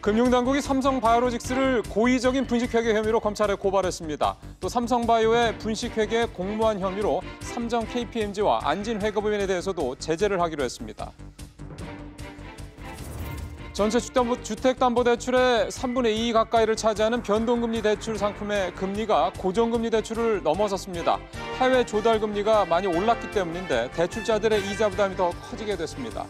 금융당국이 삼성바이오로직스를 고의적인 분식회계 혐의로 검찰에 고발했습니다. 또 삼성바이오의 분식회계 공모한 혐의로 삼성 KPMG와 안진회계법인에 대해서도 제재를 하기로 했습니다. 전체 주택담보대출의 3분의 2 가까이를 차지하는 변동금리 대출 상품의 금리가 고정금리 대출을 넘어섰습니다. 해외 조달금리가 많이 올랐기 때문인데 대출자들의 이자 부담이 더 커지게 됐습니다.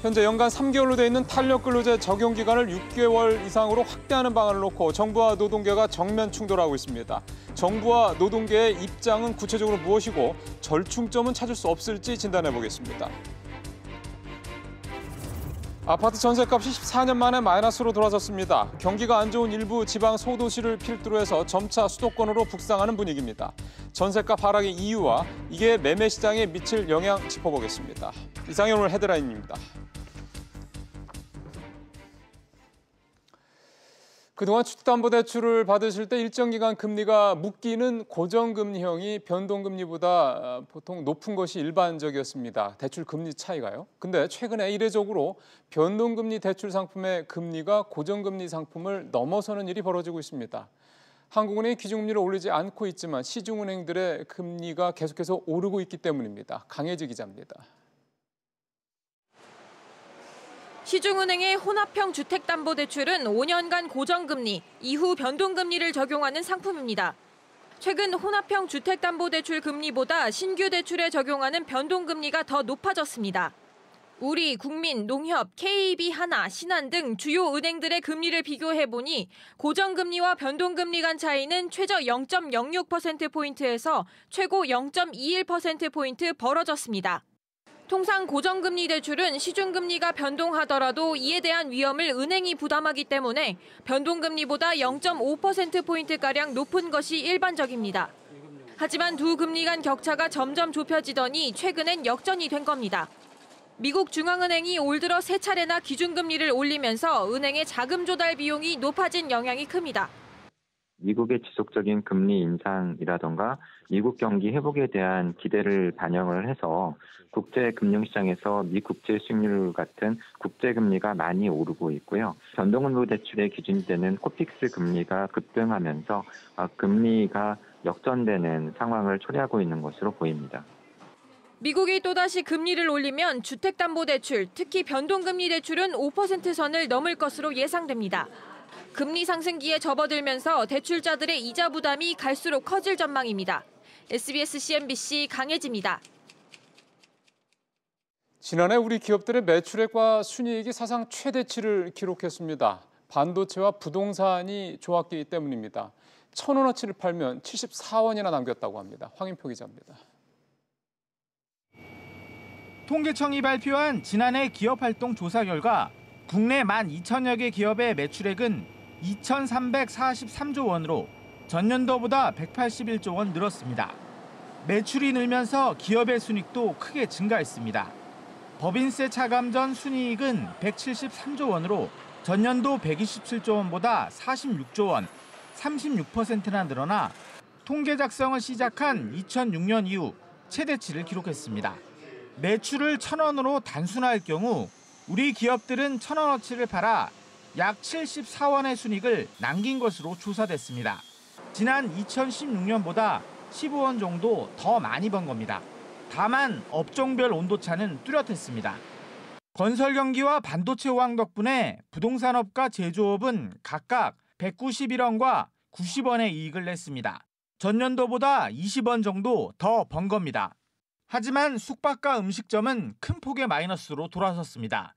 현재 연간 3개월로 돼 있는 탄력근로제 적용 기간을 6개월 이상으로 확대하는 방안을 놓고 정부와 노동계가 정면 충돌하고 있습니다. 정부와 노동계의 입장은 구체적으로 무엇이고 절충점은 찾을 수 없을지 진단해 보겠습니다. 아파트 전셋값이 14년 만에 마이너스로 돌아섰습니다. 경기가 안 좋은 일부 지방 소도시를 필두로 해서 점차 수도권으로 북상하는 분위기입니다. 전셋값 하락의 이유와 이게 매매 시장에 미칠 영향 짚어보겠습니다. 이상이 오늘 헤드라인입니다. 그동안 주택담보대출을 받으실 때 일정 기간 금리가 묶이는 고정금리형이 변동금리보다 보통 높은 것이 일반적이었습니다. 대출 금리 차이가요. 근데 최근에 이례적으로 변동금리 대출 상품의 금리가 고정금리 상품을 넘어서는 일이 벌어지고 있습니다. 한국은행이 기준금리를 올리지 않고 있지만 시중은행들의 금리가 계속해서 오르고 있기 때문입니다. 강혜지 기자입니다. 시중은행의 혼합형 주택담보대출은 5년간 고정금리, 이후 변동금리를 적용하는 상품입니다. 최근 혼합형 주택담보대출 금리보다 신규 대출에 적용하는 변동금리가 더 높아졌습니다. 우리, 국민, 농협, KB 하나, 신한 등 주요 은행들의 금리를 비교해보니 고정금리와 변동금리 간 차이는 최저 0.06%포인트에서 최고 0.21%포인트 벌어졌습니다. 통상 고정금리 대출은 시중금리가 변동하더라도 이에 대한 위험을 은행이 부담하기 때문에 변동금리보다 0.5%포인트가량 높은 것이 일반적입니다. 하지만 두 금리 간 격차가 점점 좁혀지더니 최근엔 역전이 된 겁니다. 미국 중앙은행이 올 들어 세 차례나 기준금리를 올리면서 은행의 자금 조달 비용이 높아진 영향이 큽니다. 미국의 지속적인 금리 인상이라던가 미국 경기 회복에 대한 기대를 반영을 해서 국제금융시장에서 미국제 수익률 같은 국제금리가 많이 오르고 있고요. 변동금리 대출의 기준이 되는 코픽스 금리가 급등하면서 금리가 역전되는 상황을 초래하고 있는 것으로 보입니다. 미국이 또다시 금리를 올리면 주택담보대출, 특히 변동금리 대출은 5% 선을 넘을 것으로 예상됩니다. 금리 상승기에 접어들면서 대출자들의 이자 부담이 갈수록 커질 전망입니다. SBS CNBC 강혜지입니다. 지난해 우리 기업들의 매출액과 순이익이 사상 최대치를 기록했습니다. 반도체와 부동산이 좋았기 때문입니다. 1,000원어치를 팔면 74원이나 남겼다고 합니다. 황인표 기자입니다. 통계청이 발표한 지난해 기업활동 조사 결과 국내 12,000여 개 기업의 매출액은 2,343조 원으로 전년도보다 181조 원 늘었습니다. 매출이 늘면서 기업의 순이익도 크게 증가했습니다. 법인세 차감 전 순이익은 173조 원으로 전년도 127조 원보다 46조 원, 36%나 늘어나 통계 작성을 시작한 2006년 이후 최대치를 기록했습니다. 매출을 1,000원으로 단순화할 경우 우리 기업들은 1,000원어치를 팔아 약 74원의 순이익을 남긴 것으로 조사됐습니다. 지난 2016년보다 15원 정도 더 많이 번 겁니다. 다만 업종별 온도차는 뚜렷했습니다. 건설 경기와 반도체 호황 덕분에 부동산업과 제조업은 각각 191원과 90원의 이익을 냈습니다. 전년도보다 20원 정도 더 번 겁니다. 하지만 숙박과 음식점은 큰 폭의 마이너스로 돌아섰습니다.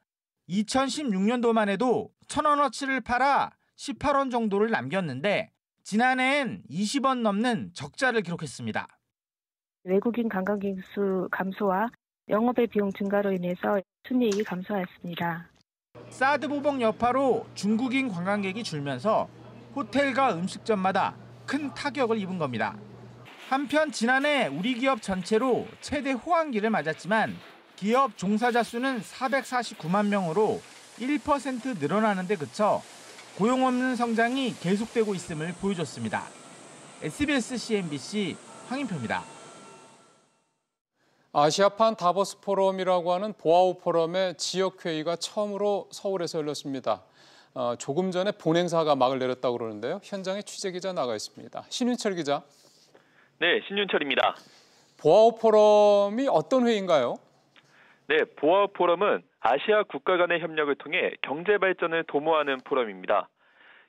2016년도만 해도 1,000원어치를 팔아 18원 정도를 남겼는데 지난해엔 20원 넘는 적자를 기록했습니다. 외국인 관광객 수 감소와 영업의 비용 증가로 인해서 순이익이 감소했습니다. 사드 보복 여파로 중국인 관광객이 줄면서 호텔과 음식점마다 큰 타격을 입은 겁니다. 한편 지난해 우리 기업 전체로 최대 호황기를 맞았지만 기업 종사자 수는 449만 명으로 1% 늘어나는 데 그쳐 고용 없는 성장이 계속되고 있음을 보여줬습니다. SBS CNBC 황인표입니다. 아시아판 다보스 포럼이라고 하는 보아우 포럼의 지역회의가 처음으로 서울에서 열렸습니다. 조금 전에 본행사가 막을 내렸다고 그러는데요. 현장에 취재기자 나가 있습니다. 신윤철 기자. 네, 신윤철입니다. 보아우 포럼이 어떤 회의인가요? 네, 보아우 포럼은 아시아 국가 간의 협력을 통해 경제 발전을 도모하는 포럼입니다.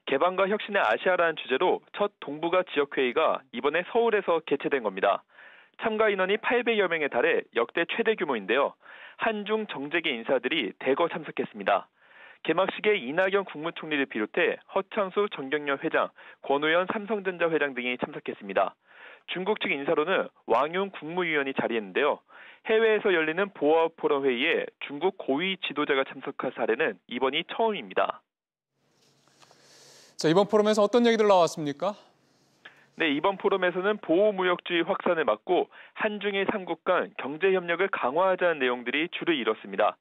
개방과 혁신의 아시아라는 주제로 첫 동북아 지역회의가 이번에 서울에서 개최된 겁니다. 참가 인원이 800여 명에 달해 역대 최대 규모인데요. 한중 정재계 인사들이 대거 참석했습니다. 개막식에 이낙연 국무총리를 비롯해 허창수 정경련 회장, 권오현 삼성전자 회장 등이 참석했습니다. 중국 측 인사로는 왕용 국무위원이 자리했는데요. 해외에서 열리는 보아우 포럼 회의에 중국 고위 지도자가 참석한 사례는 이번이 처음입니다. 자, 이번 포럼에서 어떤 얘기들 나왔습니까? 네, 이번 포럼에서는 보호무역주의 확산을 막고 한중일 3국 간 경제협력을 강화하자는 내용들이 주를 이뤘습니다.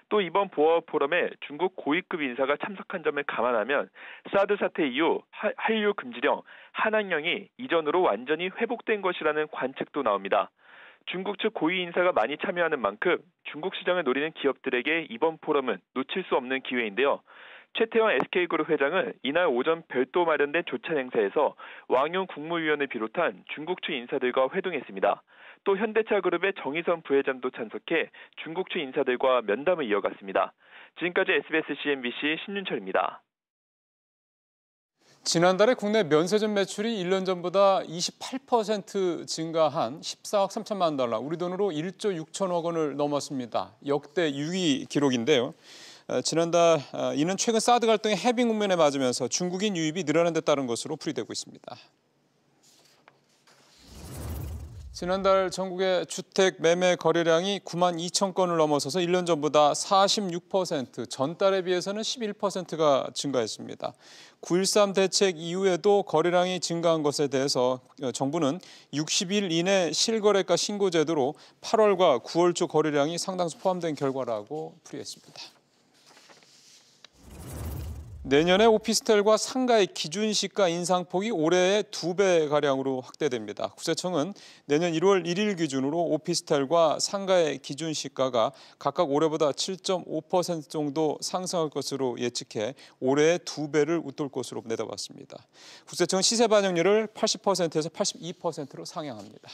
또 이번 보아우 포럼에 중국 고위급 인사가 참석한 점을 감안하면 사드 사태 이후 한류 금지령, 한한령이 이전으로 완전히 회복된 것이라는 관측도 나옵니다. 중국 측 고위 인사가 많이 참여하는 만큼 중국 시장을 노리는 기업들에게 이번 포럼은 놓칠 수 없는 기회인데요. 최태원 SK그룹 회장은 이날 오전 별도 마련된 조찬 행사에서 왕용 국무위원을 비롯한 중국 측 인사들과 회동했습니다. 또 현대차그룹의 정의선 부회장도 참석해 중국 측 인사들과 면담을 이어갔습니다. 지금까지 SBS CNBC 신윤철입니다. 지난달에 국내 면세점 매출이 1년 전보다 28% 증가한 14억 3천만 달러, 우리 돈으로 1조 6천억 원을 넘었습니다. 역대 6위 기록인데요. 지난달 이는 최근 사드 갈등의 해빙 국면에 맞으면서 중국인 유입이 늘어난 데 따른 것으로 풀이되고 있습니다. 지난달 전국의 주택 매매 거래량이 9만 2천 건을 넘어서서 1년 전보다 46%, 전달에 비해서는 11%가 증가했습니다. 9.13 대책 이후에도 거래량이 증가한 것에 대해서 정부는 60일 이내 실거래가 신고 제도로 8월과 9월 초 거래량이 상당수 포함된 결과라고 풀이했습니다. 내년에 오피스텔과 상가의 기준 시가 인상폭이 올해의 2배가량으로 확대됩니다. 국세청은 내년 1월 1일 기준으로 오피스텔과 상가의 기준 시가가 각각 올해보다 7.5% 정도 상승할 것으로 예측해 올해의 2배를 웃돌 것으로 내다봤습니다. 국세청은 시세 반영률을 80%에서 82%로 상향합니다.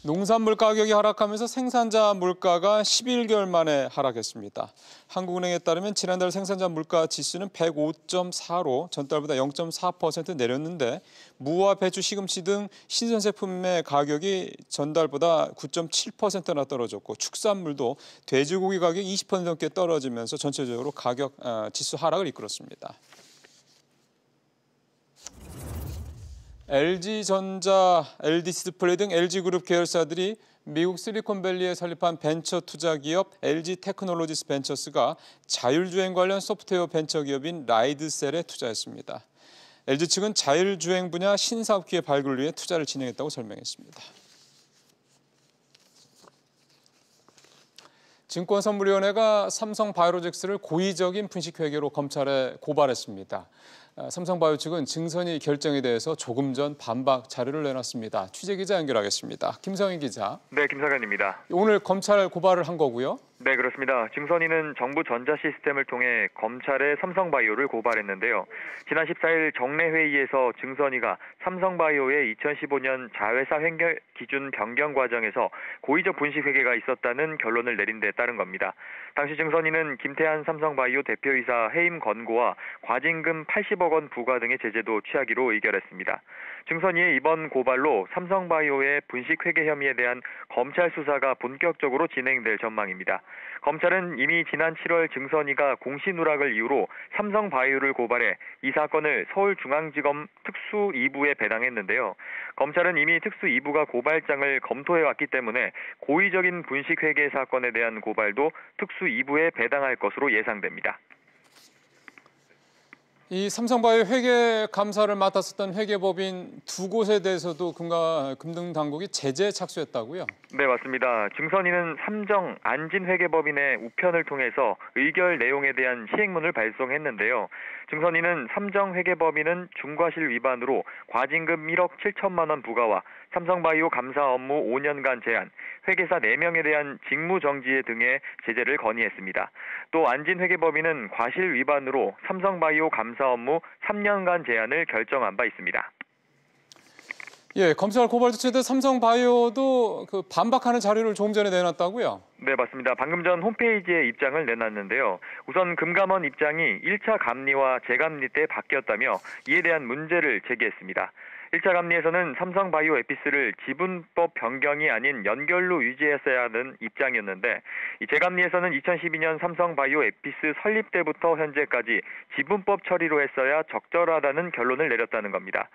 농산물 가격이 하락하면서 생산자 물가가 11개월 만에 하락했습니다. 한국은행에 따르면 지난달 생산자 물가 지수는 105.4로 전달보다 0.4% 내렸는데 무와 배추, 시금치 등 신선제품의 가격이 전달보다 9.7%나 떨어졌고 축산물도 돼지고기 가격이 20% 넘게 떨어지면서 전체적으로 가격 지수 하락을 이끌었습니다. LG전자, LD디스플레이 등 LG그룹 계열사들이 미국 실리콘밸리에 설립한 벤처 투자 기업 LG테크놀로지스 벤처스가 자율주행 관련 소프트웨어 벤처 기업인 라이드셀에 투자했습니다. LG 측은 자율주행 분야 신사업 기회 발굴을 위해 투자를 진행했다고 설명했습니다. 증권선물위원회가 삼성바이오로직스를 고의적인 분식회계로 검찰에 고발했습니다. 삼성바이오 측은 증선이 결정에 대해서 조금 전 반박 자료를 내놨습니다. 취재기자 연결하겠습니다. 김성희 기자. 네, 김성현입니다. 오늘 검찰 고발을 한 거고요. 네, 그렇습니다. 증선이는 정부 전자시스템을 통해 검찰에 삼성바이오를 고발했는데요. 지난 14일 정례회의에서 증선이가 삼성바이오의 2015년 자회사 횡결 기준 변경 과정에서 고의적 분식회계가 있었다는 결론을 내린 데 따른 겁니다. 당시 증선이는 김태한 삼성바이오 대표이사 해임 권고와 과징금 80억 원 부과 등의 제재도 취하기로 의결했습니다. 증선이의 이번 고발로 삼성바이오의 분식회계 혐의에 대한 검찰 수사가 본격적으로 진행될 전망입니다. 검찰은 이미 지난 7월 증선이가 공시 누락을 이유로 삼성바이오를 고발해 이 사건을 서울중앙지검 특수 2부에 배당했는데요. 검찰은 이미 특수 2부가 고발장을 검토해왔기 때문에 고의적인 분식회계 사건에 대한 고발도 특수 2부에 배당할 것으로 예상됩니다. 이 삼성바이오 회계 감사를 맡았었던 회계법인 두 곳에 대해서도 금등 당국이 제재 착수했다고요? 네, 맞습니다. 증선위는 삼정 안진회계법인의 우편을 통해서 의결 내용에 대한 시행문을 발송했는데요. 증선위는 삼정회계법인은 중과실 위반으로 과징금 1억 7천만 원 부과와 삼성바이오 감사 업무 5년간 제한, 회계사 4명에 대한 직무정지 등의 제재를 건의했습니다. 또 안진회계법인은 과실 위반으로 삼성바이오 감사 업무 3년간 제한을 결정한 바 있습니다. 예, 검찰 고발 조치된 삼성바이오도 반박하는 자료를 조금 전에 내놨다고요? 네, 맞습니다. 방금 전 홈페이지에 입장을 내놨는데요. 우선 금감원 입장이 1차 감리와 재감리 때 바뀌었다며 이에 대한 문제를 제기했습니다. 1차 감리에서는 삼성바이오 에피스를 지분법 변경이 아닌 연결로 유지했어야 하는 입장이었는데, 이 재감리에서는 2012년 삼성바이오 에피스 설립 때부터 현재까지 지분법 처리로 했어야 적절하다는 결론을 내렸다는 겁니다.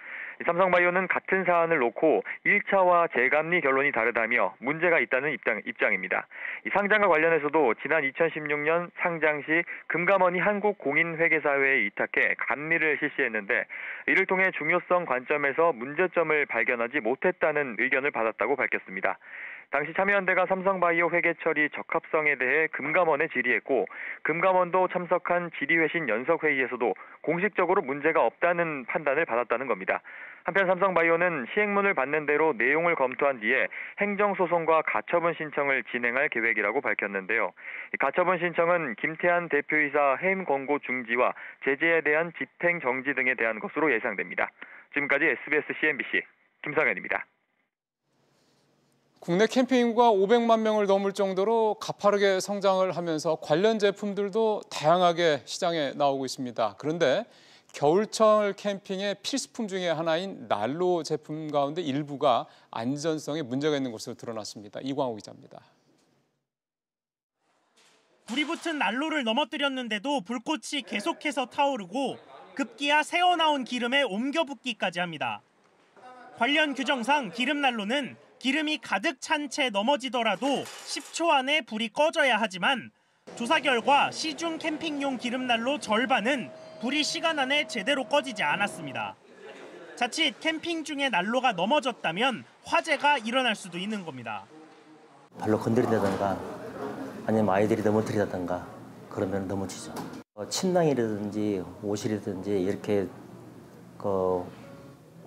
삼성바이오는 같은 사안을 놓고 1차와 재감리 결론이 다르다며 문제가 있다는 입장입니다. 이 상장과 관련해서도 지난 2016년 상장 시 금감원이 한국공인회계사회에 위탁해 감리를 실시했는데, 이를 통해 중요성 관점에서 문제점을 발견하지 못했다는 의견을 받았다고 밝혔습니다. 당시 참여연대가 삼성바이오 회계 처리 적합성에 대해 금감원에 질의했고, 금감원도 참석한 질의회신 연석회의에서도 공식적으로 문제가 없다는 판단을 받았다는 겁니다. 한편 삼성바이오는 시행문을 받는 대로 내용을 검토한 뒤에 행정소송과 가처분 신청을 진행할 계획이라고 밝혔는데요. 가처분 신청은 김태한 대표이사 해임 권고 중지와 제재에 대한 집행 정지 등에 대한 것으로 예상됩니다. 지금까지 SBS CNBC 김상현입니다. 국내 캠핑 인구가 500만 명을 넘을 정도로 가파르게 성장을 하면서 관련 제품들도 다양하게 시장에 나오고 있습니다. 그런데 겨울철 캠핑의 필수품 중에 하나인 난로 제품 가운데 일부가 안전성에 문제가 있는 것으로 드러났습니다. 이광호 기자입니다. 불이 붙은 난로를 넘어뜨렸는데도 불꽃이 계속해서 타오르고 급기야 새어나온 기름에 옮겨 붓기까지 합니다. 관련 규정상 기름난로는 기름이 가득 찬 채 넘어지더라도 10초 안에 불이 꺼져야 하지만 조사 결과 시중 캠핑용 기름난로 절반은 불이 시간 안에 제대로 꺼지지 않았습니다. 자칫 캠핑 중에 난로가 넘어졌다면 화재가 일어날 수도 있는 겁니다. 발로 건드린다든가 아니면 아이들이 넘어뜨리다든가 그러면 넘어지죠. 침낭이라든지 옷이라든지 이렇게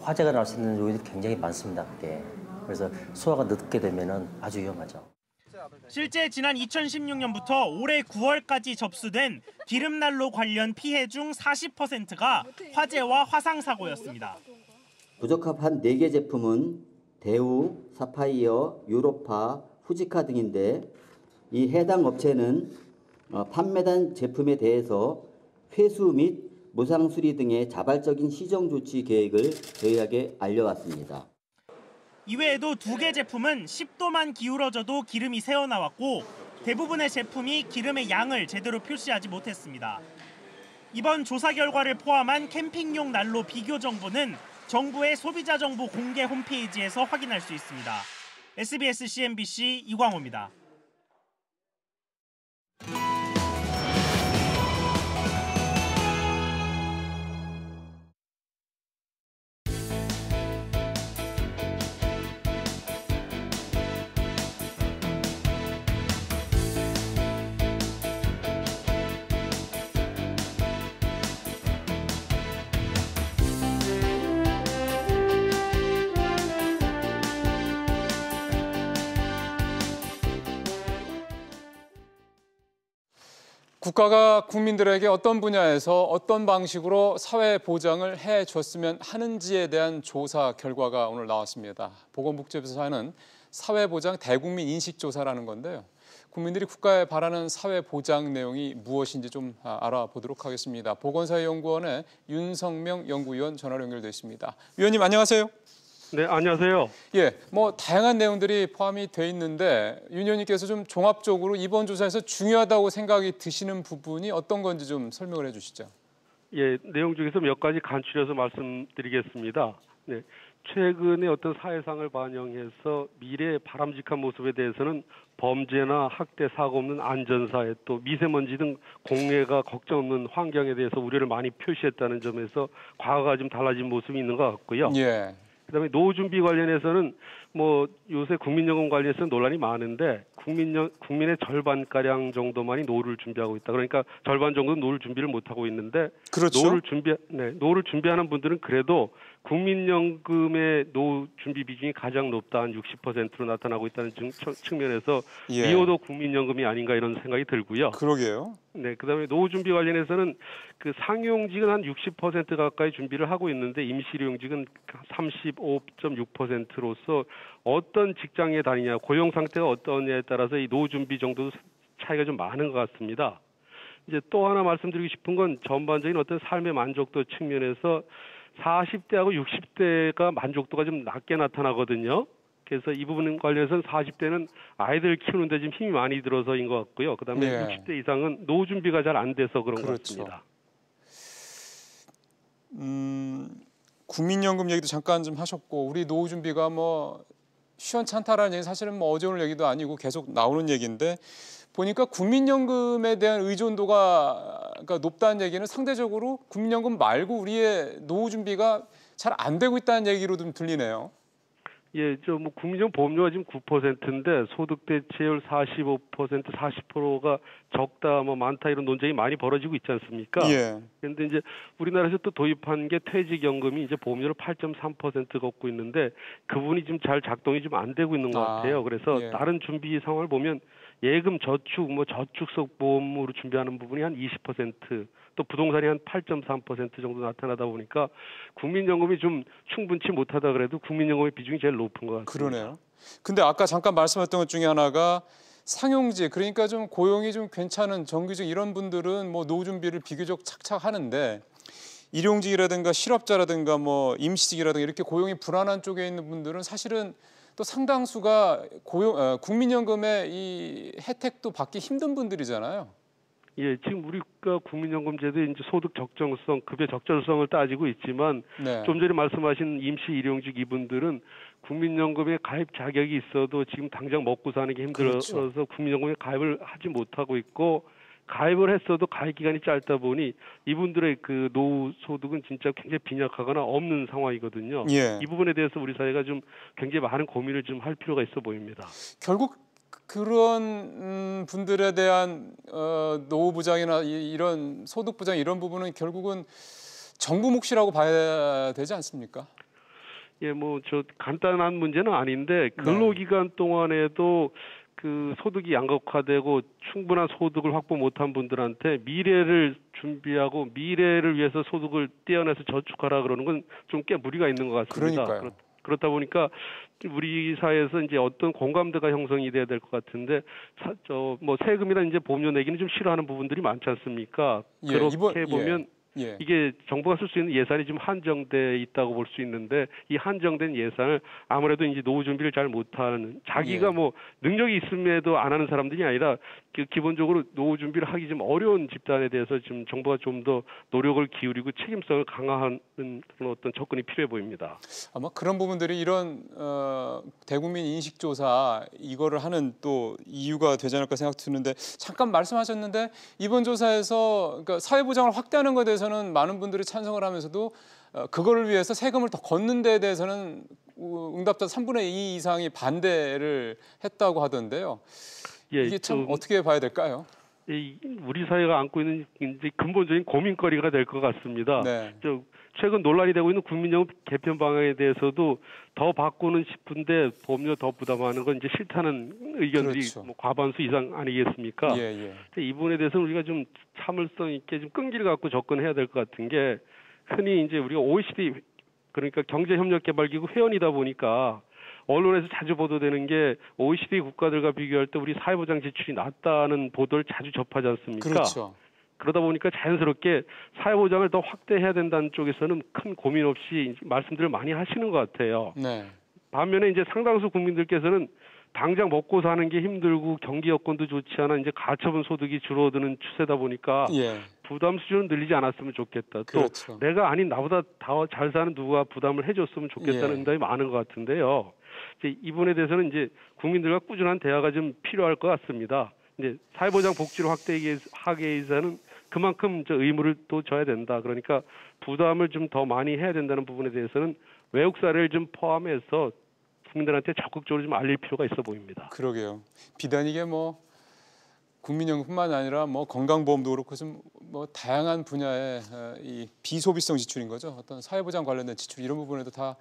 화재가 날 수 있는 요인들이 굉장히 많습니다. 그게. 그래서 소화가 늦게 되면 아주 위험하죠. 실제 지난 2016년부터 올해 9월까지 접수된 기름난로 관련 피해 중 40%가 화재와 화상 사고였습니다. 부적합한 4개 제품은 대우, 사파이어, 유로파, 후지카 등인데 이 해당 업체는 판매된 제품에 대해서 회수 및 무상 수리 등의 자발적인 시정 조치 계획을 저희에게 알려왔습니다. 이외에도 2개 제품은 10도만 기울어져도 기름이 새어나왔고 대부분의 제품이 기름의 양을 제대로 표시하지 못했습니다. 이번 조사 결과를 포함한 캠핑용 난로 비교 정보는 정부의 소비자 정보 공개 홈페이지에서 확인할 수 있습니다. SBS CNBC 이광호입니다. 국가가 국민들에게 어떤 분야에서 어떤 방식으로 사회 보장을 해줬으면 하는지에 대한 조사 결과가 오늘 나왔습니다. 보건복지부에서 하는 사회보장 대국민 인식조사라는 건데요. 국민들이 국가에 바라는 사회보장 내용이 무엇인지 좀 알아보도록 하겠습니다. 보건사회연구원의 윤성명 연구위원 전화로 연결돼 있습니다. 위원님 안녕하세요. 네, 안녕하세요. 예, 다양한 내용들이 포함이 돼 있는데 윤 의원님께서 좀 종합적으로 이번 조사에서 중요하다고 생각이 드시는 부분이 어떤 건지 좀 설명을 해주시죠. 예, 내용 중에서 몇 가지 간추려서 말씀드리겠습니다. 네, 최근에 어떤 사회상을 반영해서 미래의 바람직한 모습에 대해서는 범죄나 학대 사고 없는 안전사회 또 미세먼지 등 공해가 걱정 없는 환경에 대해서 우려를 많이 표시했다는 점에서 과거가 좀 달라진 모습이 있는 것 같고요. 예. 그다음에 노후 준비 관련해서는 뭐 요새 국민연금 관련해서 논란이 많은데 국민의 절반가량 정도만이 노후를 준비하고 있다. 그러니까 절반 정도는 노후를 준비를 못 하고 있는데 그렇죠. 노후를 준비하는 분들은 그래도 국민연금의 노후 준비 비중이 가장 높다 한 60%로 나타나고 있다는 측면에서 예. 미호도 국민연금이 아닌가 이런 생각이 들고요. 그러게요. 네, 그다음에 노후 준비 관련해서는 그 상용직은 한 60% 가까이 준비를 하고 있는데 임시료용직은 35.6%로서 어떤 직장에 다니냐, 고용 상태가 어떠냐에 따라서 이 노후 준비 정도 차이가 좀 많은 것 같습니다. 이제 또 하나 말씀드리고 싶은 건 전반적인 어떤 삶의 만족도 측면에서 40대하고 60대가 만족도가 좀 낮게 나타나거든요. 그래서 이 부분 관련해서는 40대는 아이들 키우는데 좀 힘이 많이 들어서인 것 같고요. 그다음에 예. 60대 이상은 노후 준비가 잘 안 돼서 그런 것 그렇죠. 같습니다. 국민연금 얘기도 잠깐 좀 하셨고 우리 노후 준비가 뭐 시원찮다라는 얘기 사실은 뭐 어제 오늘 얘기도 아니고 계속 나오는 얘기인데 보니까 국민연금에 대한 의존도가 그러니까 높다는 얘기는 상대적으로 국민연금 말고 우리의 노후 준비가 잘 안 되고 있다는 얘기로 좀 들리네요. 예, 뭐 국민연금 보험료가 지금 9%인데 소득 대체율 45%, 40%가 적다, 뭐 많다 이런 논쟁이 많이 벌어지고 있지 않습니까? 예. 그런데 이제 우리나라에서 또 도입한 게 퇴직연금이 이제 보험료를 8.3% 걷고 있는데 그분이 좀 잘 작동이 좀 안 되고 있는 것 같아요. 그래서 예. 다른 준비 상황을 보면 예금 저축, 뭐 저축성 보험으로 준비하는 부분이 한 20%, 또 부동산이 한 8.3% 정도 나타나다 보니까 국민연금이 좀 충분치 못하다 그래도 국민연금의 비중이 제일 높은 것 같습니다. 그러네요. 근데 아까 잠깐 말씀하셨던 것 중에 하나가 상용직, 그러니까 좀 고용이 좀 괜찮은 정규직 이런 분들은 뭐 노후 준비를 비교적 착착 하는데 일용직이라든가 실업자라든가 뭐 임시직이라든가 이렇게 고용이 불안한 쪽에 있는 분들은 사실은 또 상당수가 국민연금의 이 혜택도 받기 힘든 분들이잖아요. 예, 지금 우리가 국민연금제도에 이제 소득 적정성, 급여 적절성을 따지고 있지만 네. 좀 전에 말씀하신 임시 일용직 이분들은 국민연금에 가입 자격이 있어도 지금 당장 먹고 사는 게 힘들어서 그렇죠. 국민연금에 가입을 하지 못하고 있고 가입을 했어도 가입 기간이 짧다 보니 이분들의 그 노후 소득은 진짜 굉장히 빈약하거나 없는 상황이거든요. 예. 이 부분에 대해서 우리 사회가 좀 굉장히 많은 고민을 좀 할 필요가 있어 보입니다. 결국 그런 분들에 대한 노후 보장이나 이런 소득 보장 이런 부분은 결국은 정부 몫이라고 봐야 되지 않습니까? 예, 뭐 저 간단한 문제는 아닌데 근로기간 동안에도 그 소득이 양극화되고 충분한 소득을 확보 못한 분들한테 미래를 준비하고 미래를 위해서 소득을 떼어내서 저축하라 그러는 건 좀 꽤 무리가 있는 것 같습니다. 그러니까요. 그렇다 보니까 우리 사회에서 이제 어떤 공감대가 형성이 돼야 될 것 같은데 뭐 세금이나 이제 보험료 내기는 좀 싫어하는 부분들이 많지 않습니까? 예, 그렇게 보면 예. 이게 정부가 쓸 수 있는 예산이 좀 한정돼 있다고 볼 수 있는데 이 한정된 예산을 아무래도 이제 노후 준비를 잘 못하는 자기가 뭐 능력이 있음에도 안 하는 사람들이 아니라 기본적으로 노후 준비를 하기 좀 어려운 집단에 대해서 지금 정부가 좀 더 노력을 기울이고 책임성을 강화하는 그런 어떤 접근이 필요해 보입니다. 아마 그런 부분들이 이런 대국민 인식 조사 이거를 하는 또 이유가 되지 않을까 생각 드는데 잠깐 말씀하셨는데 이번 조사에서 그러니까 사회보장을 확대하는 것에 대해서는 많은 분들이 찬성을 하면서도 그거를 위해서 세금을 더 걷는 데에 대해서는 응답자 3분의 2 이상이 반대를 했다고 하던데요. 예, 이게 참 어떻게 봐야 될까요? 우리 사회가 안고 있는 이제 근본적인 고민거리가 될 것 같습니다. 네. 최근 논란이 되고 있는 국민연금 개편 방향에 대해서도 더 바꾸는 싶은데 보험료 더 부담하는 건 이제 싫다는 의견들이 뭐 과반수 이상 아니겠습니까? 이 부분에 대해서는 우리가 좀 참을성 있게 좀 끈기를 갖고 접근해야 될 것 같은 게 흔히 이제 우리가 OECD 그러니까 경제협력개발기구 회원이다 보니까 언론에서 자주 보도되는 게 OECD 국가들과 비교할 때 우리 사회보장 지출이 낮다는 보도를 자주 접하지 않습니까? 그렇죠. 그러다 보니까 자연스럽게 사회보장을 더 확대해야 된다는 쪽에서는 큰 고민 없이 말씀들을 많이 하시는 것 같아요. 네. 반면에 이제 상당수 국민들께서는 당장 먹고 사는 게 힘들고 경기 여건도 좋지 않아 이제 가처분 소득이 줄어드는 추세다 보니까 예. 부담 수준은 늘리지 않았으면 좋겠다. 그렇죠. 또 내가 아닌 나보다 더 잘 사는 누가 부담을 해줬으면 좋겠다는 예. 응답이 많은 것 같은데요. 이제 이분에 대해서는 이제 국민들과 꾸준한 대화가 좀 필요할 것 같습니다. 이제 사회보장 복지를 확대하기 위해서는 그만큼 의무를 또 져야 된다. 그러니까 부담을 좀 더 많이 해야 된다는 부분에 대해서는 외국 사례를 좀 포함해서 국민들한테 적극적으로 좀 알릴 필요가 있어 보입니다. 그러게요. 비단 이게 뭐 국민연금뿐만 아니라 뭐 건강보험도 그렇고 좀 뭐 다양한 분야의 이 비소비성 지출인 거죠. 어떤 사회보장 관련된 지출 이런 부분에도 다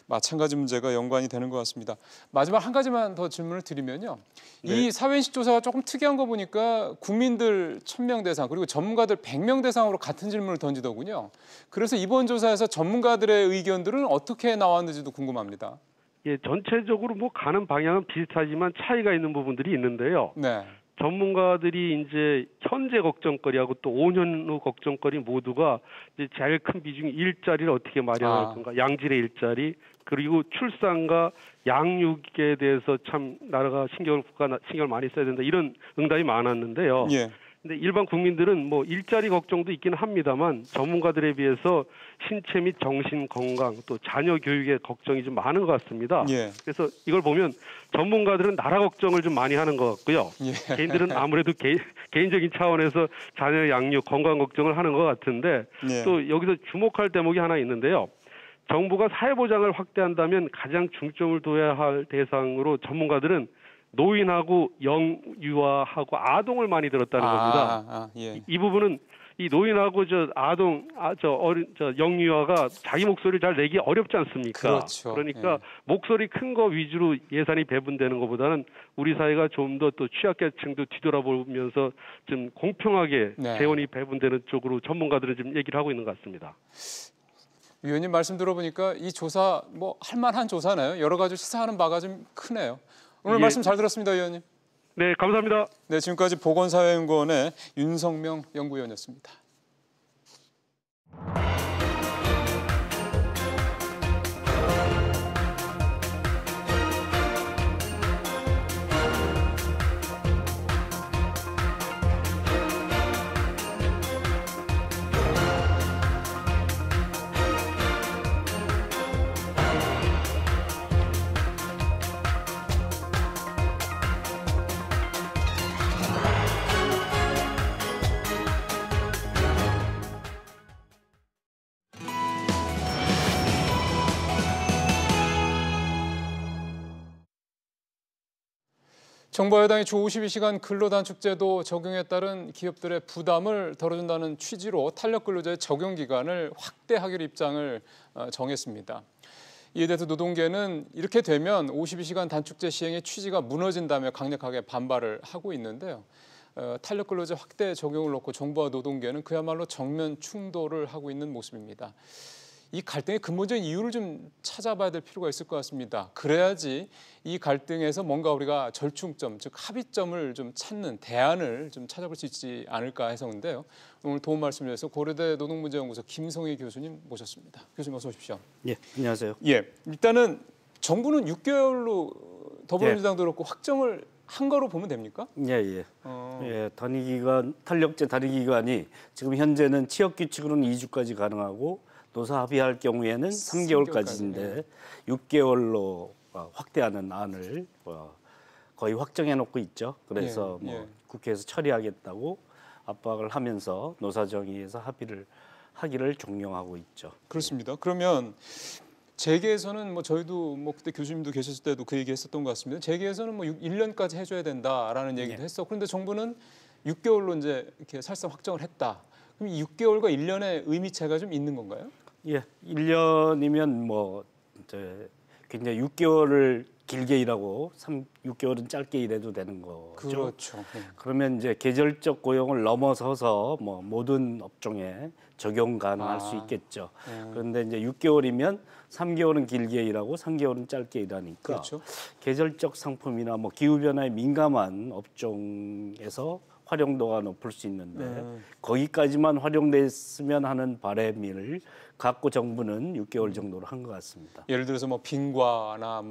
마찬가지 문제가 연관이 되는 것 같습니다. 마지막 한 가지만 더 질문을 드리면요. 네. 이 사회인식 조사가 조금 특이한 거 보니까 국민들 1000명 대상 그리고 전문가들 100명 대상으로 같은 질문을 던지더군요. 그래서 이번 조사에서 전문가들의 의견들은 어떻게 나왔는지도 궁금합니다. 예, 전체적으로 뭐 가는 방향은 비슷하지만 차이가 있는 부분들이 있는데요. 네. 전문가들이 이제 현재 걱정거리하고 또 5년 후 걱정거리 모두가 이제 제일 큰 비중이 일자리를 어떻게 마련할 건가, 양질의 일자리, 그리고 출산과 양육에 대해서 참 나라가 신경을 많이 써야 된다 이런 응답이 많았는데요. 예. 근데 일반 국민들은 뭐 일자리 걱정도 있기는 합니다만 전문가들에 비해서 신체 및 정신 건강 또 자녀 교육에 걱정이 좀 많은 것 같습니다. 예. 그래서 이걸 보면 전문가들은 나라 걱정을 좀 많이 하는 것 같고요. 예. 개인들은 아무래도 개인적인 차원에서 자녀 양육 건강 걱정을 하는 것 같은데 예. 또 여기서 주목할 대목이 하나 있는데요. 정부가 사회보장을 확대한다면 가장 중점을 둬야 할 대상으로 전문가들은 노인하고 영유아하고 아동을 많이 들었다는 겁니다. 예. 이 부분은 이 노인하고 영유아가 자기 목소리를 잘 내기 어렵지 않습니까? 그렇죠. 그러니까 예. 목소리 큰 거 위주로 예산이 배분되는 것보다는 우리 사회가 좀 더 또 취약계층도 뒤돌아보면서 좀 공평하게 네. 재원이 배분되는 쪽으로 전문가들은 좀 얘기를 하고 있는 것 같습니다. 위원님 말씀 들어보니까 이 조사 뭐 할만한 조사네요. 여러 가지 시사하는 바가 좀 크네요. 오늘 예. 말씀 잘 들었습니다, 위원님. 네, 감사합니다. 네, 지금까지 보건사회연구원의 윤성명 연구위원이었습니다. 정부 여당이 주 52시간 근로단축제도 적용에 따른 기업들의 부담을 덜어준다는 취지로 탄력근로자의 적용기간을 확대하기로 입장을 정했습니다. 이에 대해서 노동계는 이렇게 되면 52시간 단축제 시행의 취지가 무너진다며 강력하게 반발을 하고 있는데요. 탄력근로제 확대 적용을 놓고 정부와 노동계는 그야말로 정면 충돌을 하고 있는 모습입니다. 이 갈등의 근본적인 이유를 좀 찾아봐야 될 필요가 있을 것 같습니다. 그래야지 이 갈등에서 뭔가 우리가 절충점, 즉 합의점을 좀 찾는 대안을 좀 찾아볼 수 있지 않을까 해서인데요. 오늘 도움 말씀을 위해서 고려대 노동문제연구소 김성희 교수님 모셨습니다. 교수님 어서 오십시오. 예, 안녕하세요. 예, 일단은 정부는 6개월로 더불어민주당도 그렇고 확정을 한 거로 보면 됩니까? 예. 예, 단위기간 탄력제 단위기간이 지금 현재는 취업규칙으로는 2주까지 가능하고 노사 합의할 경우에는 3개월까지인데 6개월로 확대하는 안을 거의 확정해 놓고 있죠. 그래서 국회에서 처리하겠다고 압박을 하면서 노사정의에서 합의를 하기를 종용하고 있죠. 그렇습니다. 그러면 재계에서는 뭐 저희도 뭐 그때 교수님도 계셨을 때도 그 얘기했었던 것 같습니다. 재계에서는 뭐 1년까지 해줘야 된다라는 얘기도 했어. 그런데 정부는 6개월로 이제 이렇게 살짝 확정을 했다. 그럼 6개월과 1년의 의미차가 좀 있는 건가요? 예, 1년이면 뭐 이제 굉장히 6개월을 길게 일하고 6개월은 짧게 일해도 되는 거죠. 그렇죠. 그러면 이제 계절적 고용을 넘어서서 뭐 모든 업종에 적용 가능할 수 있겠죠. 그런데 이제 6개월이면 3개월은 길게 일하고 3개월은 짧게 일하니까 그렇죠. 계절적 상품이나 뭐 기후 변화에 민감한 업종에서 활용도가 높을 수 있는데 거기까지만 활용됐으면 하는 바람을 갖고 정부는 6개월 정도로 한 것 같습니다. 예를 들어서 뭐 빙과나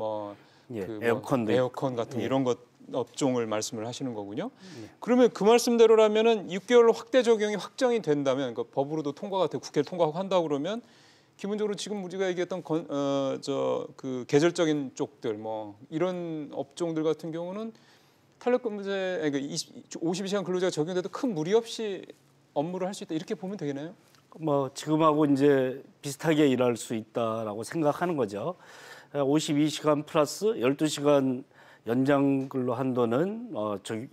에어컨 같은 이런 것 업종을 말씀을 하시는 거군요. 그러면 그 말씀대로라면은 6개월 확대 적용이 확정이 된다면 그러니까 법으로도 통과가 되고 국회를 통과하고 한다고 그러면 기본적으로 지금 우리가 얘기했던 그 계절적인 쪽들 뭐 이런 업종들 같은 경우는 탄력근무제 그러니까 52시간 근로제가 적용돼도 큰 무리 없이 업무를 할 수 있다 이렇게 보면 되겠네요. 뭐 지금하고 이제 비슷하게 일할 수 있다라고 생각하는 거죠. 52시간 플러스 12시간 연장 근로 한도는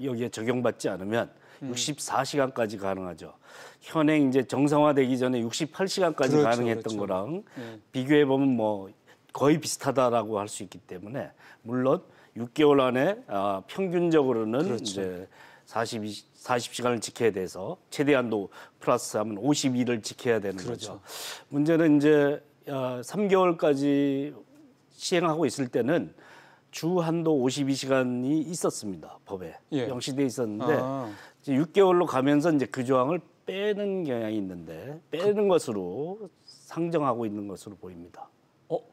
여기에 적용받지 않으면 64시간까지 가능하죠. 현행 이제 정상화되기 전에 68시간까지 가능했던 거랑 비교해 보면 뭐 거의 비슷하다라고 할 수 있기 때문에 물론 6개월 안에 평균적으로는 이제 40시간을 지켜야 돼서 최대한도 플러스하면 52를 지켜야 되는 거죠. 문제는 이제 3개월까지 시행하고 있을 때는 주 한도 52시간이 있었습니다. 법에 명시돼 있었는데 이제 6개월로 가면서 이제 그 조항을 빼는 경향이 있는데 빼는 것으로 상정하고 있는 것으로 보입니다.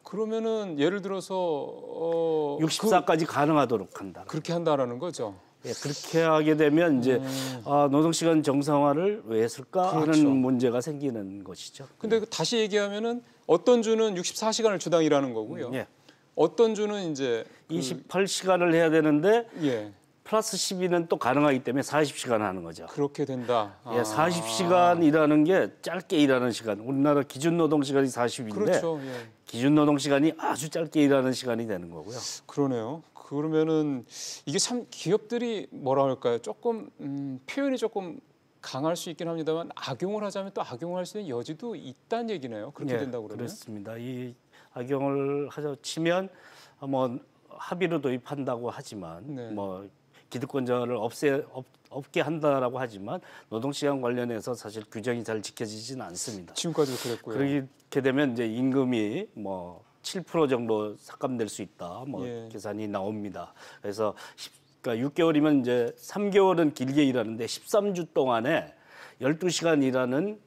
그러면은 예를 들어서 64까지 가능하도록 한다. 그렇게 한다라는 거죠. 예, 그렇게 하게 되면 이제 노동시간 정상화를 왜 했을까 하는 문제가 생기는 것이죠. 근데 다시 얘기하면은 어떤 주는 64시간을 주당 일하는 거고요. 어떤 주는 이제 28시간을 해야 되는데 플러스 12는 또 가능하기 때문에 40시간 하는 거죠. 그렇게 된다. 40시간 일하는 게 짧게 일하는 시간. 우리나라 기준 노동 시간이 40인데 그렇죠. 기준 노동 시간이 아주 짧게 일하는 시간이 되는 거고요. 그러네요. 그러면은 이게 참 기업들이 뭐라 할까요? 조금 표현이 조금 강할 수 있긴 합니다만 악용을 하자면 또 악용할 수 있는 여지도 있다는 얘기네요. 그렇게 된다고 그러면. 그렇습니다. 이 악용을 하자 치면 뭐 합의로 도입한다고 하지만 뭐 기득권자를 없게 한다라고 하지만 노동시간 관련해서 사실 규정이 잘 지켜지지는 않습니다. 지금까지도 그랬고요. 그렇게 되면 이제 임금이 뭐 7% 정도 삭감될 수 있다. 뭐 계산이 나옵니다. 그래서 그러니까 6개월이면 이제 3개월은 길게 일하는데 13주 동안에 12시간 일하는